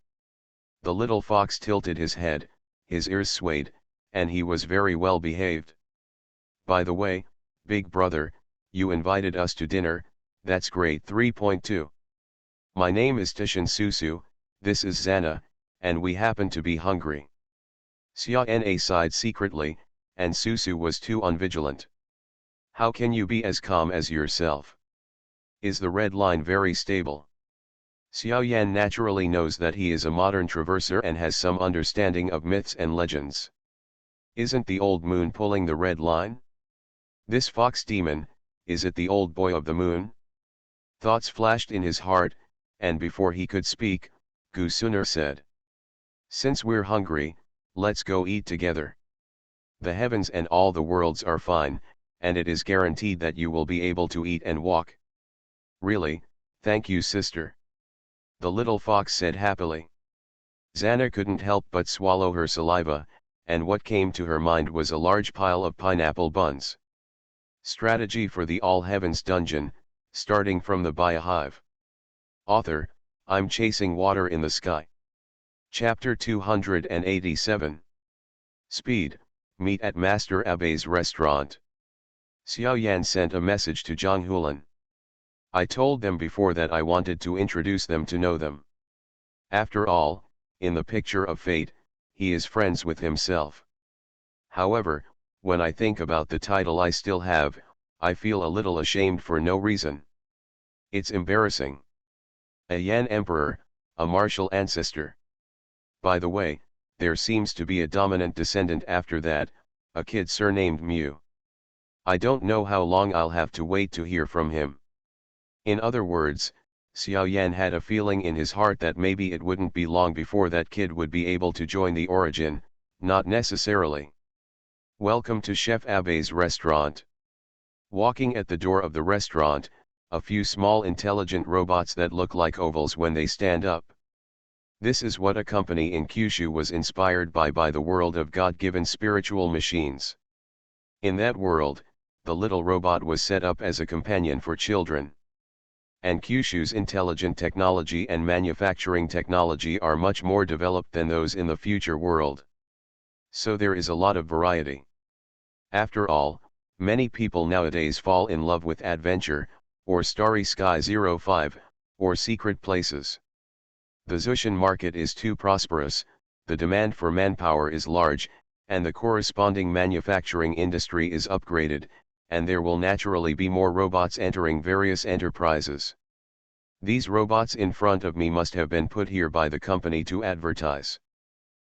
The little fox tilted his head, his ears swayed, and he was very well behaved. By the way, big brother, you invited us to dinner, that's great. 3.2. My name is Tishan Susu, this is Zana, and we happen to be hungry. Xia Na sighed secretly, and Susu was too unvigilant. How can you be as calm as yourself? Is the red line very stable? Xiao Yan naturally knows that he is a modern traverser and has some understanding of myths and legends. Isn't the old moon pulling the red line? This fox demon, is it the old boy of the moon? Thoughts flashed in his heart, and before he could speak, Gu Suner said. Since we're hungry, let's go eat together. The heavens and all the worlds are fine, and it is guaranteed that you will be able to eat and walk. Really, thank you sister. The little fox said happily. Zana couldn't help but swallow her saliva, and what came to her mind was a large pile of pineapple buns. Strategy for the All Heavens Dungeon, starting from the Biohive. Author, I'm chasing water in the sky. Chapter 287. Speed, meet at Master Abe's restaurant. Xiao Yan sent a message to Zhang Hulan. I told them before that I wanted to introduce them to know them. After all, in the picture of fate, he is friends with himself. However, when I think about the title I still have, I feel a little ashamed for no reason. It's embarrassing. A Yan emperor, a martial ancestor. By the way, there seems to be a dominant descendant after that, a kid surnamed Mu. I don't know how long I'll have to wait to hear from him. In other words, Xiao Yan had a feeling in his heart that maybe it wouldn't be long before that kid would be able to join the origin, not necessarily. Welcome to Chef Abe's restaurant. Walking at the door of the restaurant, a few small intelligent robots that look like ovals when they stand up. This is what a company in Kyushu was inspired by the world of God-given spiritual machines. In that world, the little robot was set up as a companion for children. And Kyushu's intelligent technology and manufacturing technology are much more developed than those in the future world. So there is a lot of variety. After all, many people nowadays fall in love with adventure, or Starry Sky 05, or secret places. The Zushin market is too prosperous, the demand for manpower is large, and the corresponding manufacturing industry is upgraded, and there will naturally be more robots entering various enterprises. These robots in front of me must have been put here by the company to advertise.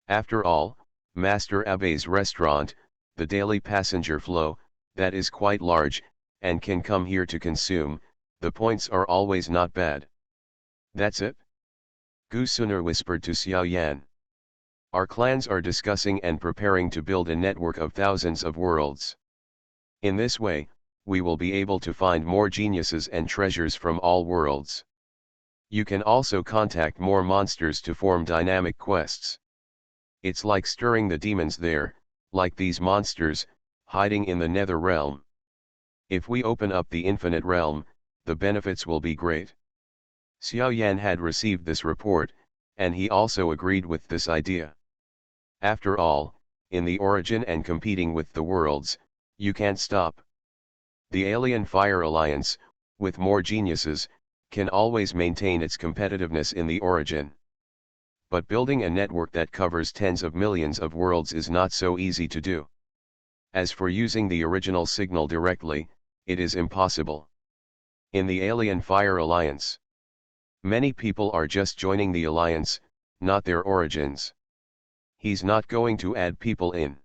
After all, Master Abe's restaurant, the daily passenger flow, that is quite large, and can come here to consume, the points are always not bad. That's it? Gu Suner whispered to Xiao Yan. Our clans are discussing and preparing to build a network of thousands of worlds. In this way, we will be able to find more geniuses and treasures from all worlds. You can also contact more monsters to form dynamic quests. It's like stirring the demons there, like these monsters, hiding in the nether realm. If we open up the infinite realm, the benefits will be great. Xiao Yan had received this report, and he also agreed with this idea. After all, in the origin and competing with the worlds, you can't stop. The Alien Fire Alliance, with more geniuses, can always maintain its competitiveness in the origin. But building a network that covers tens of millions of worlds is not so easy to do. As for using the original signal directly, it is impossible. In the Alien Fire Alliance, many people are just joining the alliance, not their origins. He's not going to add people in.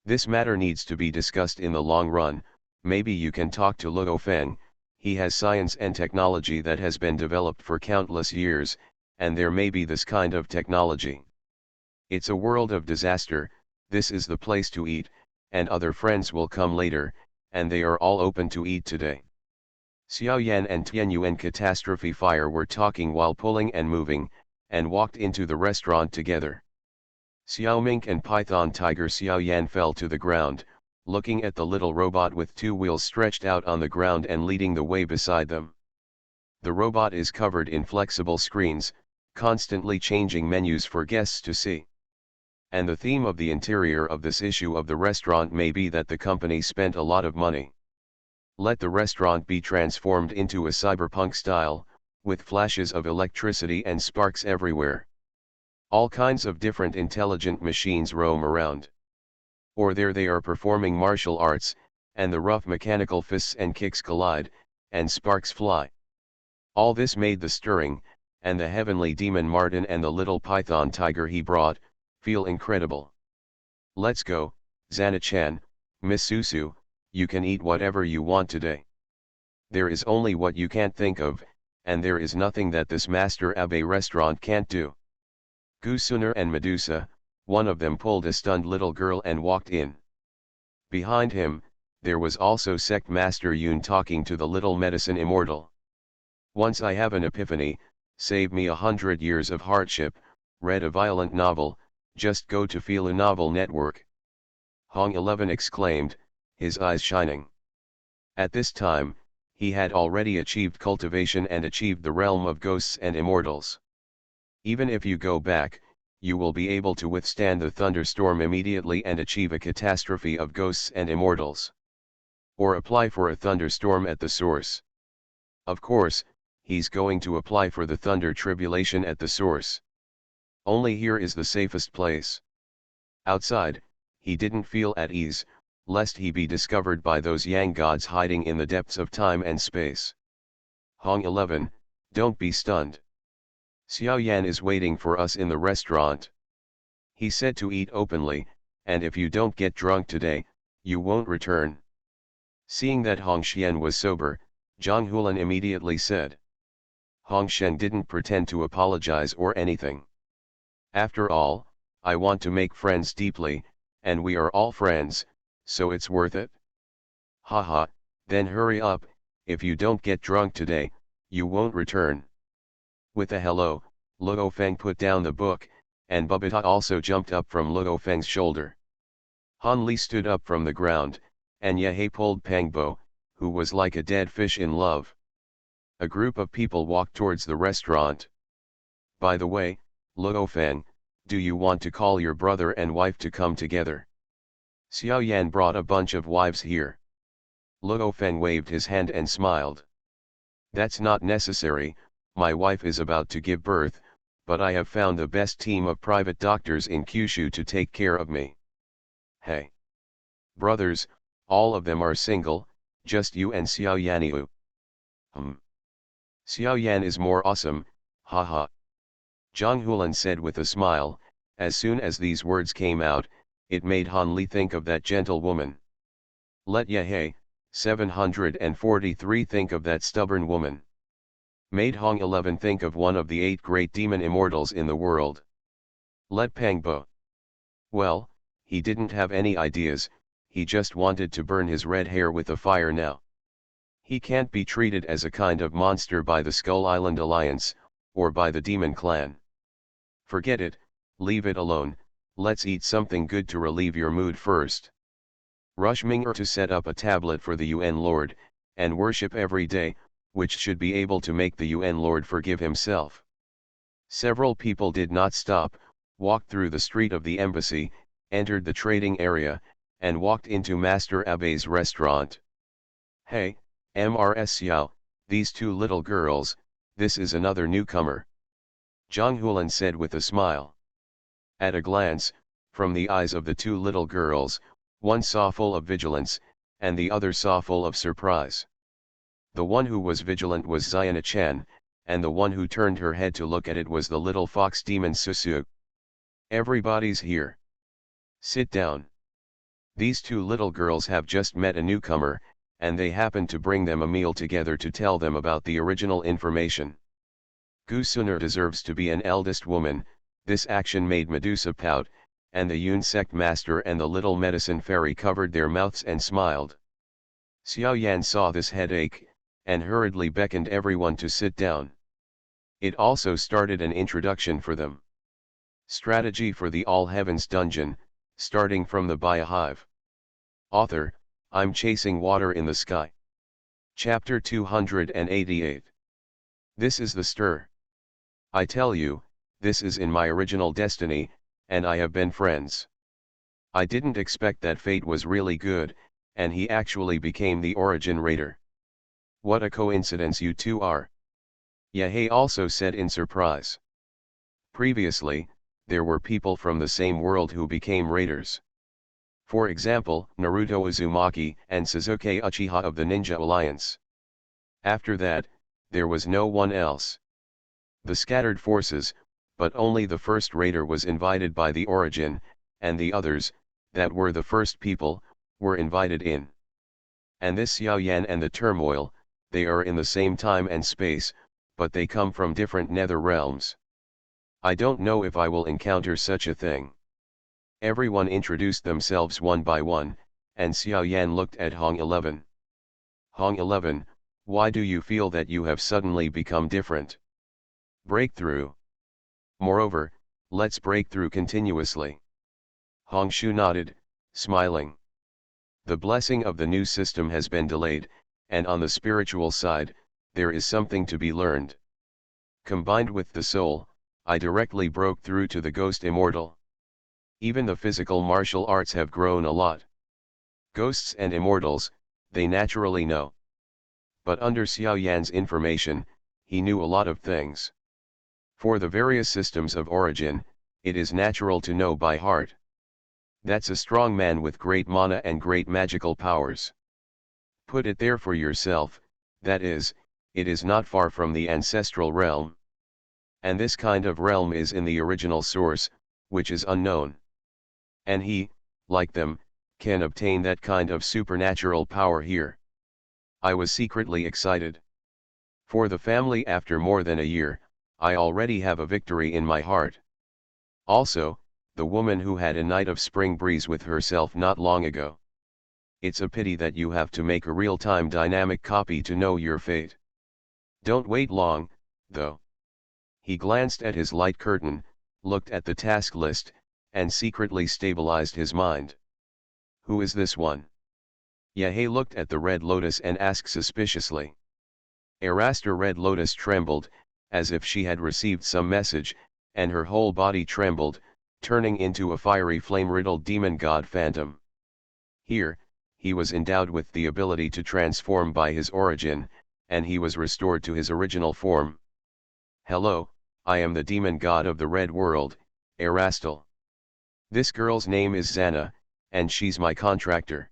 This matter needs to be discussed in the long run. Maybe you can talk to Luo Feng. He has science and technology that has been developed for countless years, and there may be this kind of technology. It's a world of disaster, this is the place to eat, and other friends will come later, and they are all open to eat today. Xiao Yan and Tianyuan Catastrophe Fire were talking while pulling and moving, and walked into the restaurant together. Xiao Mink and Python Tiger Xiao Yan fell to the ground, looking at the little robot with two wheels stretched out on the ground and leading the way beside them. The robot is covered in flexible screens, constantly changing menus for guests to see. And the theme of the interior of this issue of the restaurant may be that the company spent a lot of money. Let the restaurant be transformed into a cyberpunk style, with flashes of electricity and sparks everywhere. All kinds of different intelligent machines roam around. Or there they are performing martial arts, and the rough mechanical fists and kicks collide, and sparks fly. All this made the stirring, and the heavenly demon Martin and the little python tiger he brought, feel incredible. Let's go, Zana-chan, Miss Susu, you can eat whatever you want today. There is only what you can't think of, and there is nothing that this Master Abe restaurant can't do. Gusuner and Medusa, one of them pulled a stunned little girl and walked in. Behind him, there was also Sect Master Yun talking to the little medicine immortal. Once I have an epiphany, save me 100 years of hardship, read a violent novel, just go to Feel a Novel Network. Hong 11 exclaimed, his eyes shining. At this time, he had already achieved cultivation and achieved the realm of ghosts and immortals. Even if you go back, you will be able to withstand the thunderstorm immediately and achieve a catastrophe of ghosts and immortals. Or apply for a thunderstorm at the source. Of course, he's going to apply for the thunder tribulation at the source. Only here is the safest place. Outside, he didn't feel at ease, lest he be discovered by those yang gods hiding in the depths of time and space. Hong 11, don't be stunned. Xiao Yan is waiting for us in the restaurant. He said to eat openly, and if you don't get drunk today, you won't return. Seeing that Hong Xian was sober, Zhang Hulan immediately said. Hong Shen didn't pretend to apologize or anything. After all, I want to make friends deeply, and we are all friends, so it's worth it. Haha, then hurry up, if you don't get drunk today, you won't return. With a hello, Luo Feng put down the book, and Bubita also jumped up from Luo Feng's shoulder. Han Li stood up from the ground, and Yehei pulled Pangbo, who was like a dead fish in love. A group of people walked towards the restaurant. By the way, Luo Feng, do you want to call your brother and wife to come together? Xiao Yan brought a bunch of wives here. Luo Feng waved his hand and smiled. That's not necessary, my wife is about to give birth, but I have found the best team of private doctors in Kyushu to take care of me. Hey! Brothers, all of them are single, just you and Xiao Yaniu. Xiao Yan is more awesome, haha. Zhang Hulan said with a smile. As soon as these words came out, it made Han Li think of that gentle woman. Let Yehei, 743 think of that stubborn woman. Made Hong 11 think of one of the 8 great demon immortals in the world. Let Pangbo. Well, he didn't have any ideas, he just wanted to burn his red hair with a fire now. He can't be treated as a kind of monster by the Skull Island Alliance, or by the Demon Clan. Forget it, leave it alone, let's eat something good to relieve your mood first. Rush Ming'er to set up a tablet for the UN Lord, and worship every day, which should be able to make the UN Lord forgive himself. Several people did not stop, walked through the street of the embassy, entered the trading area, and walked into Master Abe's restaurant. Hey, MRS Xiao, these 2 little girls, this is another newcomer. Zhang Hulan said with a smile. At a glance, from the eyes of the 2 little girls, one saw full of vigilance, and the other saw full of surprise. The one who was vigilant was Ziana-chan, and the one who turned her head to look at it was the little fox demon Susu. Everybody's here. Sit down. These two little girls have just met a newcomer, and they happen to bring them a meal together to tell them about the original information. Gusuner deserves to be an eldest woman. This action made Medusa pout, and the Yun-sect master and the little medicine fairy covered their mouths and smiled. Xiao Yan saw this headache, and hurriedly beckoned everyone to sit down. It also started an introduction for them. Strategy for the All Heavens Dungeon, starting from the Biohive. Author, I'm Chasing Water in the Sky. Chapter 288. This is the stir. I tell you, this is in my original destiny, and I have been friends. I didn't expect that fate was really good, and he actually became the origin raider. What a coincidence you two are. Yahei also said in surprise. Previously, there were people from the same world who became raiders. For example, Naruto Uzumaki and Sasuke Uchiha of the Ninja Alliance. After that, there was no one else. The scattered forces, but only the first raider was invited by the origin, and the others, that were the first people, were invited in. And this Xiao Yan and the turmoil, they are in the same time and space, but they come from different nether realms. I don't know if I will encounter such a thing. Everyone introduced themselves one by one, and Xiao Yan looked at Hong 11. Hong 11, why do you feel that you have suddenly become different? Breakthrough. Moreover, let's break through continuously. Hong Shu nodded, smiling. The blessing of the new system has been delayed, and on the spiritual side, there is something to be learned. Combined with the soul, I directly broke through to the ghost immortal. Even the physical martial arts have grown a lot. Ghosts and immortals, they naturally know. But under Xiao Yan's information, he knew a lot of things. For the various systems of origin, it is natural to know by heart. That's a strong man with great mana and great magical powers. Put it there for yourself, that is, it is not far from the ancestral realm. And this kind of realm is in the original source, which is unknown. And he, like them, can obtain that kind of supernatural power here. I was secretly excited. For the family, after more than a year, I already have a victory in my heart. Also, the woman who had a night of spring breeze with herself not long ago. It's a pity that you have to make a real-time dynamic copy to know your fate. Don't wait long, though. He glanced at his light curtain, looked at the task list, and secretly stabilized his mind. Who is this one? Yahei looked at the Red Lotus and asked suspiciously. Eraster Red Lotus trembled, as if she had received some message, and her whole body trembled, turning into a fiery flame-riddled demon god phantom. Here, he was endowed with the ability to transform by his origin, and he was restored to his original form. Hello, I am the demon god of the Red World, Erastil. This girl's name is Xana, and she's my contractor.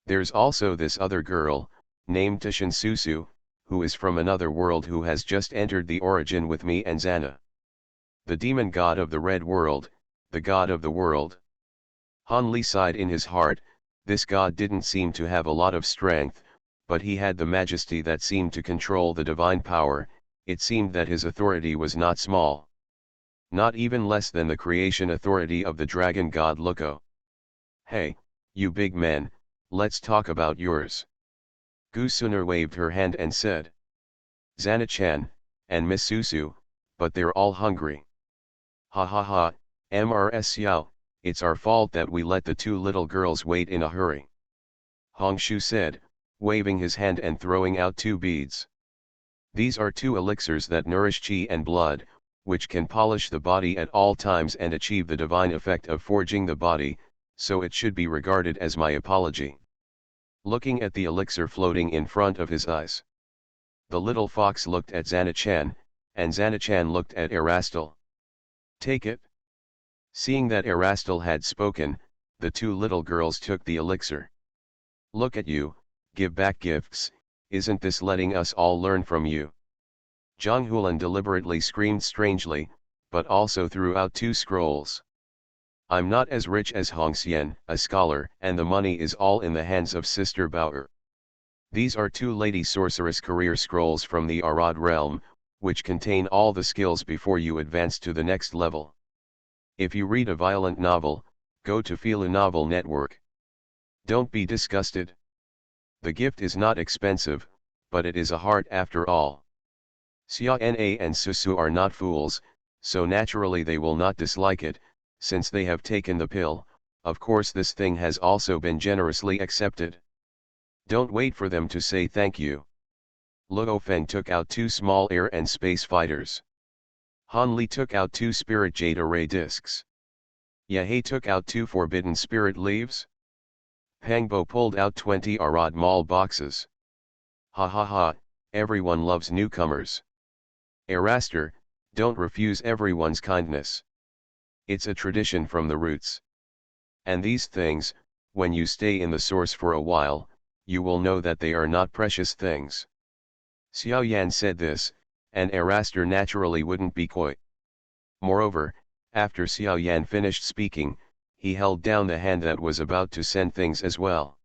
There's also this other girl, named Tishin Susu, who is from another world who has just entered the origin with me and Xana. The demon god of the Red World, the god of the world. Han Li sighed in his heart. This god didn't seem to have a lot of strength, but he had the majesty that seemed to control the divine power. It seemed that his authority was not small. Not even less than the creation authority of the dragon god Luko. Hey, you big man, let's talk about yours. Gusuner waved her hand and said. Xana-chan, and Miss Susu, but they're all hungry. Ha ha ha, Mrs. Xiao, it's our fault that we let the two little girls wait in a hurry. Hong Shu said, waving his hand and throwing out two beads. These are two elixirs that nourish qi and blood, which can polish the body at all times and achieve the divine effect of forging the body, so it should be regarded as my apology. Looking at the elixir floating in front of his eyes. The little fox looked at Xana-chan, and Xana-chan looked at Erastil. Take it. Seeing that Erastil had spoken, the two little girls took the elixir. Look at you, give back gifts, isn't this letting us all learn from you? Zhang Hulan deliberately screamed strangely, but also threw out two scrolls. I'm not as rich as Hong Xian, a scholar, and the money is all in the hands of Sister Bauer. These are two lady sorceress career scrolls from the Arad realm, which contain all the skills before you advance to the next level. If you read a violent novel, go to Fila Novel Network. Don't be disgusted. The gift is not expensive, but it is a heart after all. Xia Na and Susu are not fools, so naturally they will not dislike it, since they have taken the pill. Of course this thing has also been generously accepted. Don't wait for them to say thank you. Luo Feng took out 2 small air and space fighters. Han Li took out 2 spirit jade array discs. Yahei took out 2 forbidden spirit leaves. Pangbo pulled out 20 Arad Mall boxes. Ha ha ha, everyone loves newcomers. Eraster, don't refuse everyone's kindness. It's a tradition from the roots. And these things, when you stay in the source for a while, you will know that they are not precious things. Xiao Yan said this, and Eraster naturally wouldn't be coy. Moreover, after Xiao Yan finished speaking, he held down the hand that was about to send things as well.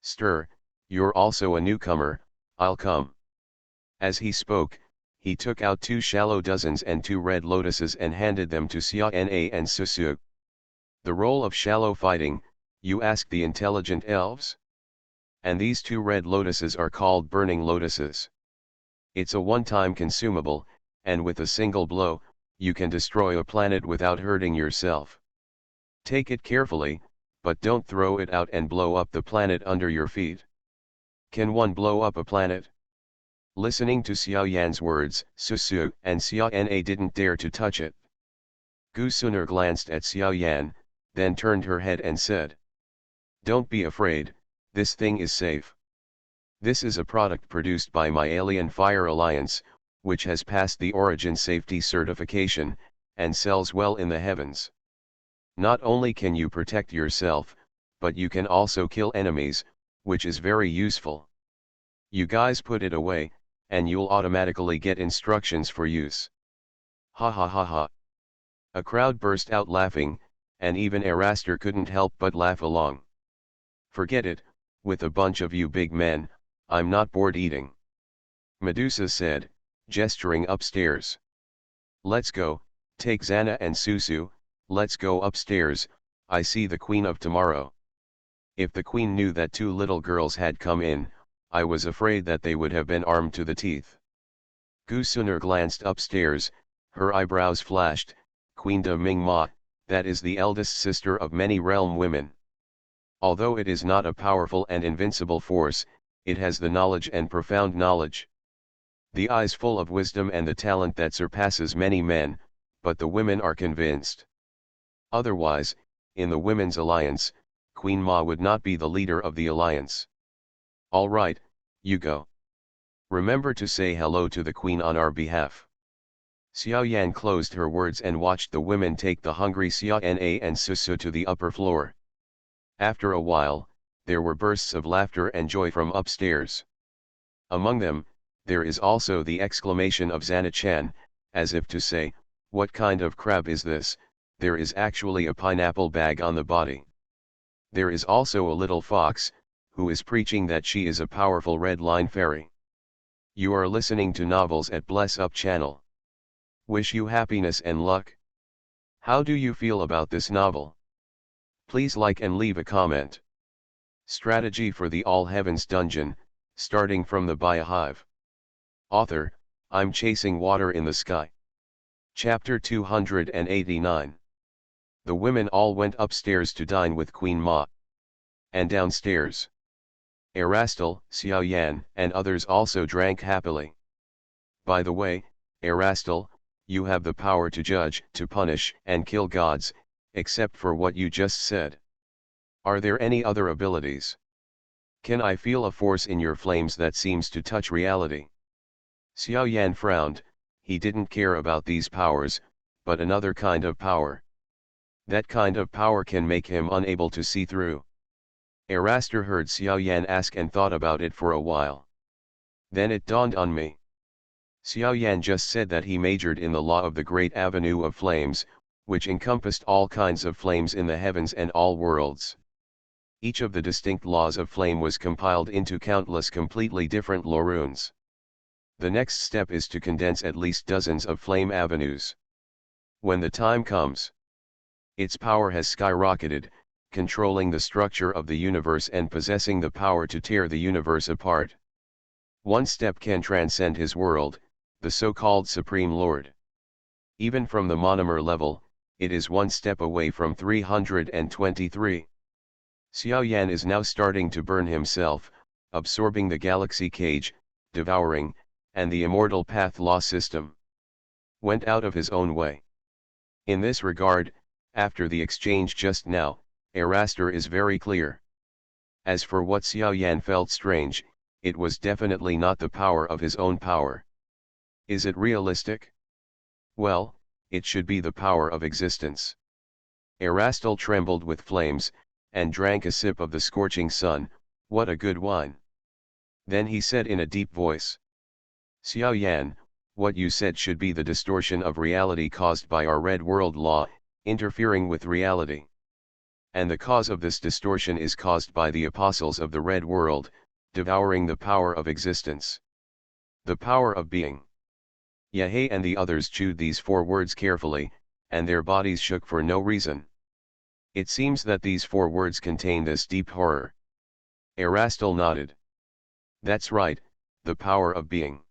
Stir, you're also a newcomer, I'll come. As he spoke, he took out 2 shallow dozens and 2 red lotuses and handed them to Xia Na and Susu. The role of shallow fighting, you ask the intelligent elves? And these 2 red lotuses are called burning lotuses. It's a one-time consumable, and with a single blow, you can destroy a planet without hurting yourself. Take it carefully, but don't throw it out and blow up the planet under your feet. Can one blow up a planet? Listening to Xiao Yan's words, Susu and Xia Na didn't dare to touch it. Gu Suner glanced at Xiao Yan, then turned her head and said, "Don't be afraid, this thing is safe. This is a product produced by my Alien Fire Alliance, which has passed the Origin Safety Certification, and sells well in the heavens. Not only can you protect yourself, but you can also kill enemies, which is very useful. You guys put it away, and you'll automatically get instructions for use." Ha ha ha ha. A crowd burst out laughing, and even Eraster couldn't help but laugh along. "Forget it, with a bunch of you big men, I'm not bored eating," Medusa said, gesturing upstairs. "Let's go, take Xana and Susu, let's go upstairs, I see the Queen of Tomorrow." If the Queen knew that 2 little girls had come in, I was afraid that they would have been armed to the teeth. Gu Suner glanced upstairs, her eyebrows flashed. Queen de Ming Ma, that is the eldest sister of many realm women. Although it is not a powerful and invincible force, it has the knowledge and profound knowledge. The eyes full of wisdom and the talent that surpasses many men, but the women are convinced. Otherwise, in the Women's Alliance, Queen Ma would not be the leader of the alliance. "All right, you go. Remember to say hello to the Queen on our behalf." Xiao Yan closed her words and watched the women take the hungry Xia Na and Susu to the upper floor. After a while, there were bursts of laughter and joy from upstairs. Among them, there is also the exclamation of Xana-chan, as if to say, "What kind of crab is this? There is actually a pineapple bag on the body." There is also a little fox, who is preaching that she is a powerful red line fairy. You are listening to Novels at Bless Up channel. Wish you happiness and luck. How do you feel about this novel? Please like and leave a comment. Strategy for the All Heavens Dungeon, starting from the Biohive. Author, I'm Chasing Water in the Sky. Chapter 289. The women all went upstairs to dine with Queen Ma. And downstairs, Erastil, Xiao Yan, and others also drank happily. By the way, Erastil, you have the power to judge, to punish, and kill gods, except for what you just said. Are there any other abilities? Can I feel a force in your flames that seems to touch reality? Xiao Yan frowned. He didn't care about these powers, but another kind of power. That kind of power can make him unable to see through. Eraster heard Xiao Yan ask and thought about it for a while. Then it dawned on me. Xiao Yan just said that he majored in the law of the Great Avenue of Flames, which encompassed all kinds of flames in the heavens and all worlds. Each of the distinct laws of flame was compiled into countless completely different law runes. The next step is to condense at least dozens of flame avenues. When the time comes, its power has skyrocketed, controlling the structure of the universe and possessing the power to tear the universe apart. One step can transcend his world, the so-called Supreme Lord. Even from the monomer level, it is one step away from 323. Xiao Yan is now starting to burn himself, absorbing the galaxy cage, devouring, and the immortal path law system. Went out of his own way. In this regard, after the exchange just now, Eraster is very clear. As for what Xiao Yan felt strange, it was definitely not the power of his own power. Is it realistic? Well, it should be the power of existence. Erastel trembled with flames, and drank a sip of the scorching sun. What a good wine. Then he said in a deep voice, Xiao Yan, what you said should be the distortion of reality caused by our red world law, interfering with reality. And the cause of this distortion is caused by the apostles of the red world, devouring the power of existence. The power of being. Yahei and the others chewed these 4 words carefully, and their bodies shook for no reason. It seems that these 4 words contain this deep horror. Erastel nodded. That's right, the power of being.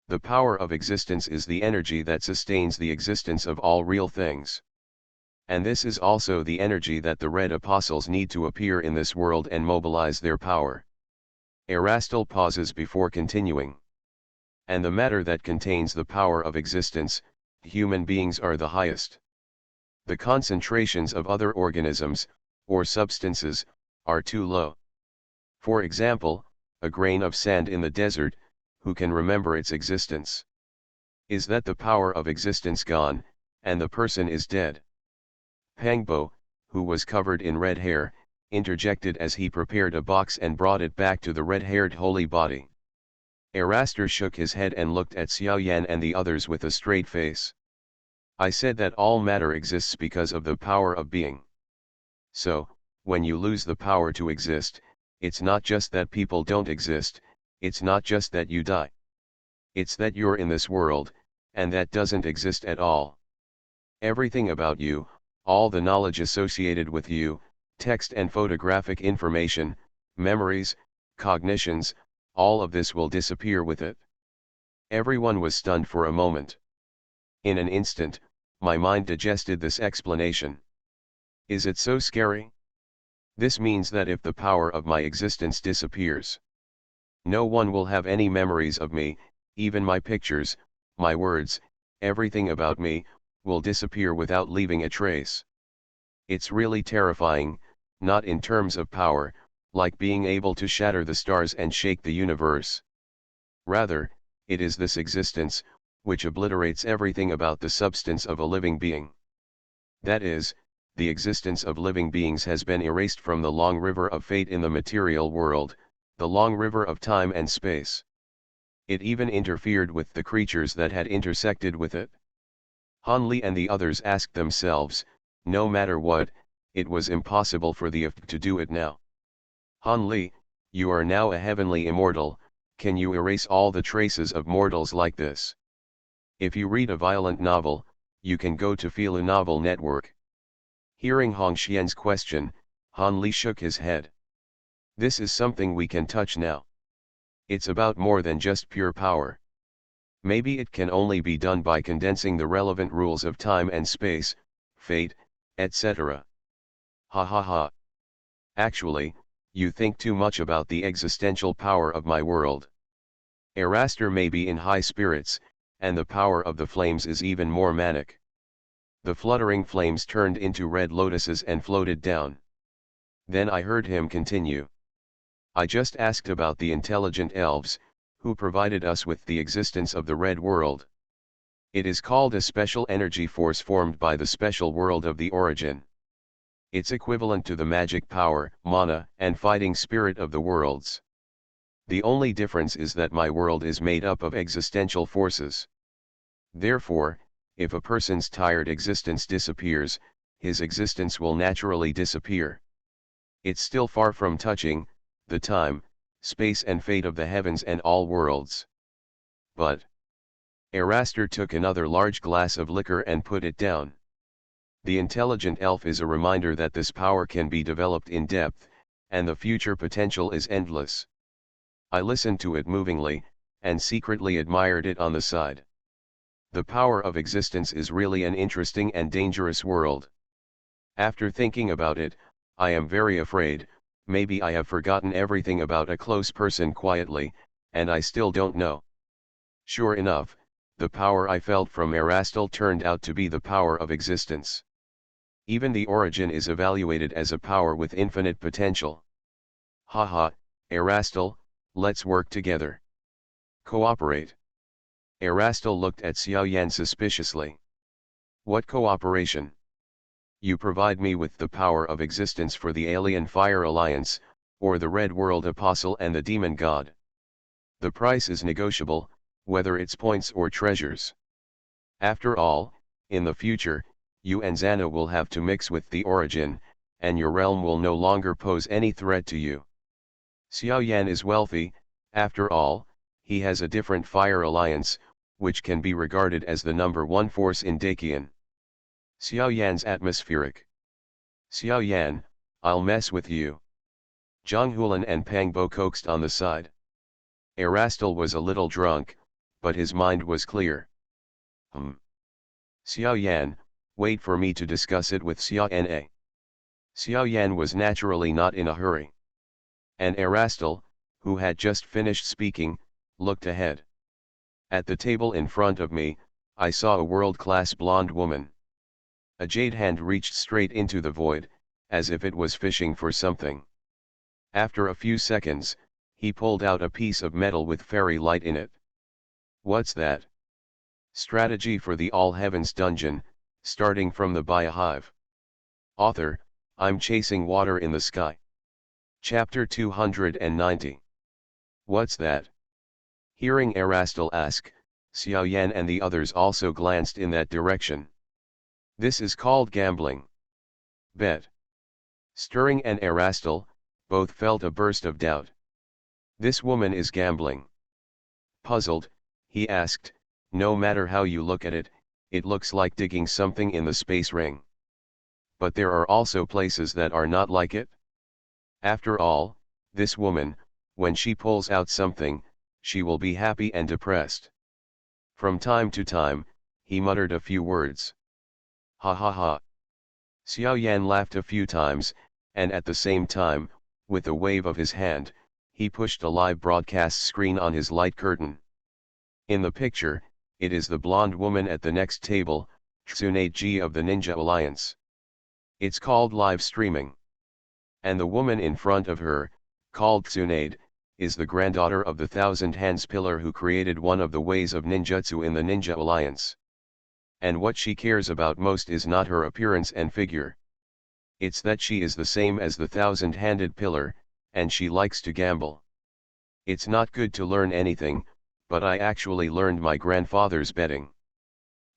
The power of existence is the energy that sustains the existence of all real things. And this is also the energy that the Red Apostles need to appear in this world and mobilize their power. Erastel pauses before continuing. And the matter that contains the power of existence, human beings are the highest. The concentrations of other organisms, or substances, are too low. For example, a grain of sand in the desert, who can remember its existence? Is that the power of existence gone, and the person is dead? Pangbo, who was covered in red hair, interjected as he prepared a box and brought it back to the red-haired holy body. Eraster shook his head and looked at Xiao Yan and the others with a straight face. I said that all matter exists because of the power of being. So, when you lose the power to exist, it's not just that people don't exist, it's not just that you die. It's that you're in this world, and that doesn't exist at all. Everything about you, all the knowledge associated with you, text and photographic information, memories, cognitions, all of this will disappear with it. Everyone was stunned for a moment. In an instant, my mind digested this explanation. Is it so scary? This means that if the power of my existence disappears, no one will have any memories of me, even my pictures, my words, everything about me, will disappear without leaving a trace. It's really terrifying, not in terms of power, like being able to shatter the stars and shake the universe. Rather, it is this existence, which obliterates everything about the substance of a living being. That is, the existence of living beings has been erased from the long river of fate in the material world, the long river of time and space. It even interfered with the creatures that had intersected with it. Han Li and the others asked themselves, no matter what, it was impossible for the IF to do it now. Han Li, you are now a heavenly immortal, can you erase all the traces of mortals like this? If you read a violent novel, you can go to Fila Novel Network. Hearing Hong Xian's question, Han Li shook his head. This is something we can touch now. It's about more than just pure power. Maybe it can only be done by condensing the relevant rules of time and space, fate, etc. Ha ha ha. Actually, you think too much about the existential power of my world. Eraster may be in high spirits, and the power of the flames is even more manic. The fluttering flames turned into red lotuses and floated down. Then I heard him continue. I just asked about the intelligent elves, who provided us with the existence of the red world. It is called a special energy force formed by the special world of the origin. It's equivalent to the magic power, mana, and fighting spirit of the worlds. The only difference is that my world is made up of existential forces. Therefore, if a person's tired existence disappears, his existence will naturally disappear. It's still far from touching the time, space and fate of the heavens and all worlds. But Eraster took another large glass of liquor and put it down. The intelligent elf is a reminder that this power can be developed in depth, and the future potential is endless. I listened to it movingly, and secretly admired it on the side. The power of existence is really an interesting and dangerous world. After thinking about it, I am very afraid, maybe I have forgotten everything about a close person quietly, and I still don't know. Sure enough, the power I felt from Erastil turned out to be the power of existence. Even the origin is evaluated as a power with infinite potential. Haha, Erastil, let's work together. Cooperate. Erastil looked at Xiaoyan suspiciously. What cooperation? You provide me with the power of existence for the Alien Fire Alliance, or the Red World Apostle and the Demon God. The price is negotiable, whether it's points or treasures. After all, in the future, you and Xana will have to mix with the origin, and your realm will no longer pose any threat to you. Xiaoyan is wealthy, after all, he has a different fire alliance, which can be regarded as the number one force in Dakian. Xiaoyan's atmospheric. Xiaoyan, I'll mess with you. Zhang Hulan and Pang Bo coaxed on the side. Erastil was a little drunk, but his mind was clear. Xiaoyan, wait for me to discuss it with Xiaoyan. Xiaoyan was naturally not in a hurry. And Erastil, who had just finished speaking, looked ahead. At the table in front of me, I saw a world-class blonde woman. A jade hand reached straight into the void, as if it was fishing for something. After a few seconds, he pulled out a piece of metal with fairy light in it. What's that? Strategy for the All Heavens dungeon, starting from the Biohive. Author, I'm chasing water in the sky. Chapter 290. What's that? Hearing Erastil ask, Xiaoyan and the others also glanced in that direction. This is called gambling. Bet. Stirring and Erastil, both felt a burst of doubt. This woman is gambling. Puzzled, he asked, no matter how you look at it, it looks like digging something in the space ring. But there are also places that are not like it. After all, this woman, when she pulls out something, she will be happy and depressed. From time to time, he muttered a few words. Ha ha ha. Xiaoyan laughed a few times, and at the same time, with a wave of his hand, he pushed a live broadcast screen on his light curtain. In the picture, it is the blonde woman at the next table, Tsunade Ji of the Ninja Alliance. It's called live streaming. And the woman in front of her, called Tsunade, is the granddaughter of the Thousand Hands Pillar who created one of the ways of ninjutsu in the Ninja Alliance. And what she cares about most is not her appearance and figure. It's that she is the same as the Thousand-Handed Pillar, and she likes to gamble. It's not good to learn anything, but I actually learned my grandfather's betting.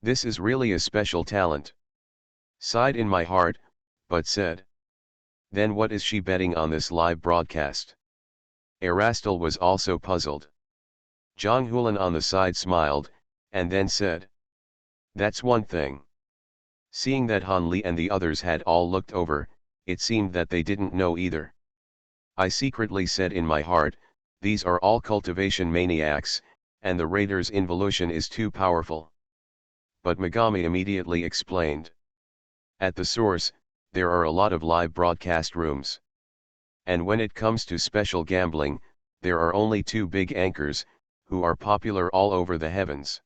This is really a special talent. Sighed in my heart, but said. Then what is she betting on this live broadcast? Erastil was also puzzled. Zhang Hulan on the side smiled, and then said. That's one thing. Seeing that Han Li and the others had all looked over, it seemed that they didn't know either. I secretly said in my heart, these are all cultivation maniacs, and the Raider's involution is too powerful. But Megami immediately explained. At the source, there are a lot of live broadcast rooms. And when it comes to special gambling, there are only two big anchors, who are popular all over the heavens.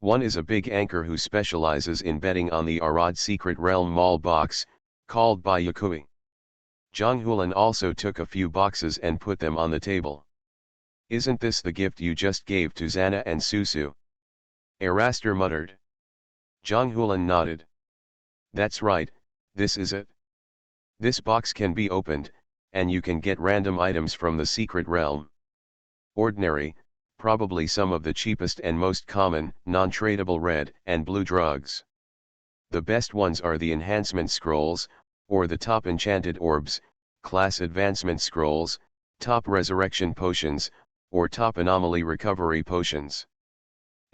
One is a big anchor who specializes in betting on the Arad Secret Realm Mall box, called Biohive. Zhang Hulan also took a few boxes and put them on the table. Isn't this the gift you just gave to Xana and Susu? Erastil muttered. Zhang Hulan nodded. That's right, this is it. This box can be opened, and you can get random items from the secret realm. Ordinary, probably some of the cheapest and most common, non-tradable red and blue drugs. The best ones are the enhancement scrolls, or the top enchanted orbs, class advancement scrolls, top resurrection potions, or top anomaly recovery potions.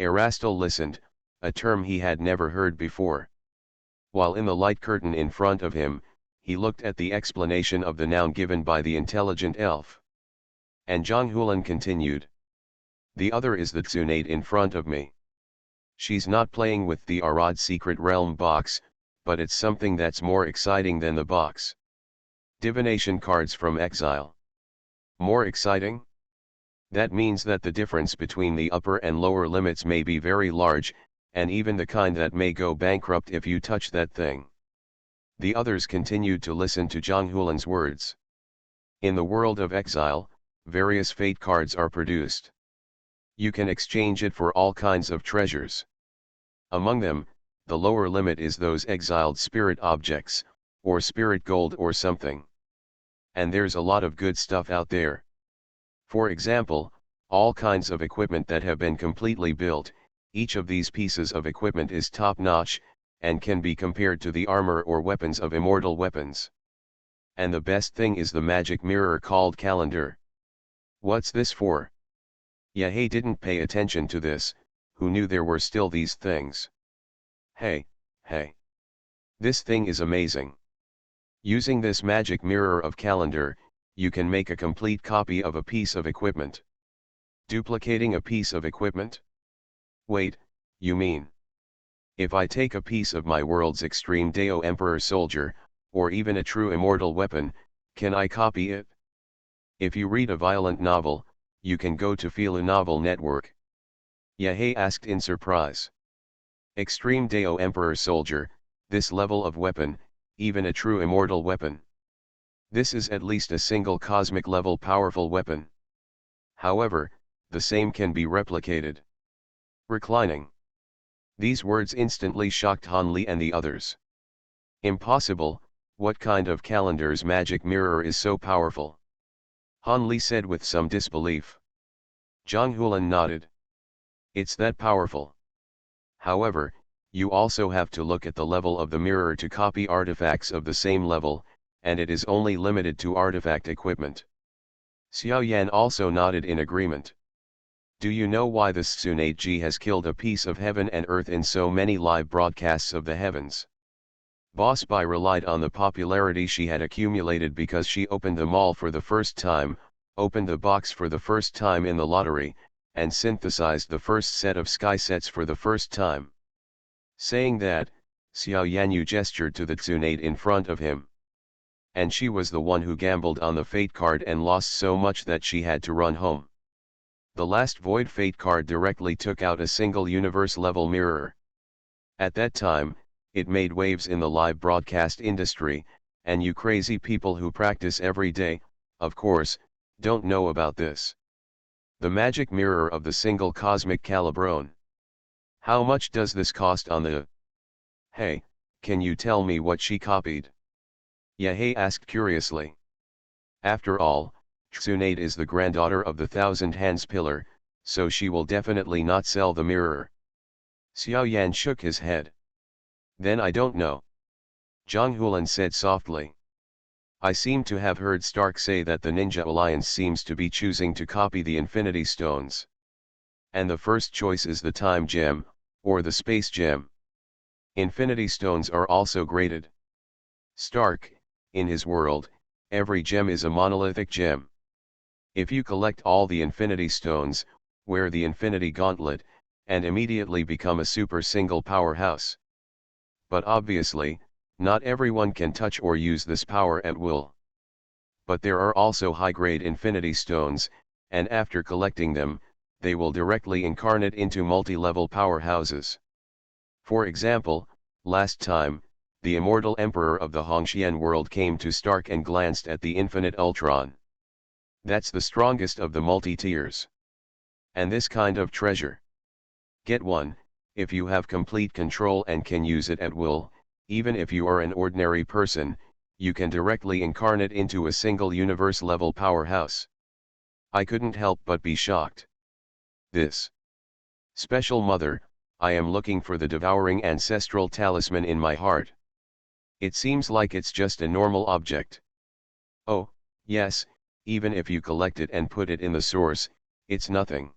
Erastil listened, a term he had never heard before. While in the light curtain in front of him, he looked at the explanation of the noun given by the intelligent elf. And Zhang Hulan continued. The other is the Tsunade in front of me. She's not playing with the Arad Secret Realm box, but it's something that's more exciting than the box. Divination cards from exile. More exciting? That means that the difference between the upper and lower limits may be very large, and even the kind that may go bankrupt if you touch that thing. The others continued to listen to Zhang Hulan's words. In the world of exile, various fate cards are produced. You can exchange it for all kinds of treasures. Among them, the lower limit is those exiled spirit objects, or spirit gold or something. And there's a lot of good stuff out there. For example, all kinds of equipment that have been completely built. Each of these pieces of equipment is top-notch, and can be compared to the armor or weapons of immortal weapons. And the best thing is the magic mirror called calendar. What's this for? Yahei didn't pay attention to this, who knew there were still these things. Hey. This thing is amazing. Using this magic mirror of calendar, you can make a complete copy of a piece of equipment. Duplicating a piece of equipment? Wait, you mean? If I take a piece of my world's extreme Deo Emperor soldier, or even a true immortal weapon, can I copy it? If you read a violent novel, you can go to Feel a Novel Network. Yahei asked in surprise. Extreme Deo Emperor soldier, this level of weapon, even a true immortal weapon. This is at least a single cosmic level powerful weapon. However, the same can be replicated. Reclining. These words instantly shocked Han Li and the others. Impossible, what kind of calendar's magic mirror is so powerful? Han Li said with some disbelief. Zhang Hulan nodded. It's that powerful. However, you also have to look at the level of the mirror to copy artifacts of the same level, and it is only limited to artifact equipment. Xiao Yan also nodded in agreement. Do you know why this Tsunade Ji has killed a piece of heaven and earth in so many live broadcasts of the heavens? Boss Bai relied on the popularity she had accumulated because she opened the mall for the first time, opened the box for the first time in the lottery, and synthesized the first set of sky sets for the first time. Saying that, Xiao Yanyu gestured to the Tsunade in front of him. And she was the one who gambled on the fate card and lost so much that she had to run home. The last Void Fate card directly took out a single universe-level mirror. At that time, it made waves in the live broadcast industry, and you crazy people who practice every day, of course, don't know about this. The magic mirror of the single cosmic Calibron. How much does this cost on the... Hey, can you tell me what she copied? Yahei asked curiously. After all, Tsunade is the granddaughter of the Thousand Hands Pillar, so she will definitely not sell the mirror. Xiao Yan shook his head. Then I don't know. Zhang Hulan said softly. I seem to have heard Stark say that the Ninja Alliance seems to be choosing to copy the Infinity Stones. And the first choice is the Time Gem, or the Space Gem. Infinity Stones are also graded. Stark, in his world, every gem is a monolithic gem. If you collect all the Infinity Stones, wear the Infinity Gauntlet, and immediately become a super single powerhouse. But obviously, not everyone can touch or use this power at will. But there are also high-grade Infinity Stones, and after collecting them, they will directly incarnate into multi-level powerhouses. For example, last time, the immortal emperor of the Hongxian world came to Stark and glanced at the infinite Ultron. That's the strongest of the multi-tiers. And this kind of treasure. Get one, if you have complete control and can use it at will. Even if you are an ordinary person, you can directly incarnate into a single universe-level powerhouse. I couldn't help but be shocked. This. Special Mother, I am looking for the devouring ancestral talisman in my heart. It seems like it's just a normal object. Oh, yes, even if you collect it and put it in the source, it's nothing.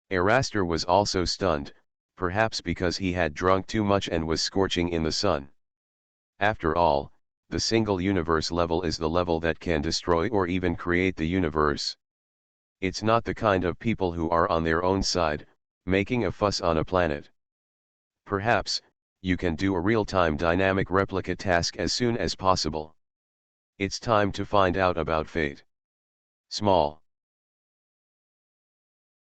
Eraster was also stunned, perhaps because he had drunk too much and was scorching in the sun. After all, the single universe level is the level that can destroy or even create the universe. It's not the kind of people who are on their own side, making a fuss on a planet. Perhaps, you can do a real-time dynamic replica task as soon as possible. It's time to find out about fate. Small.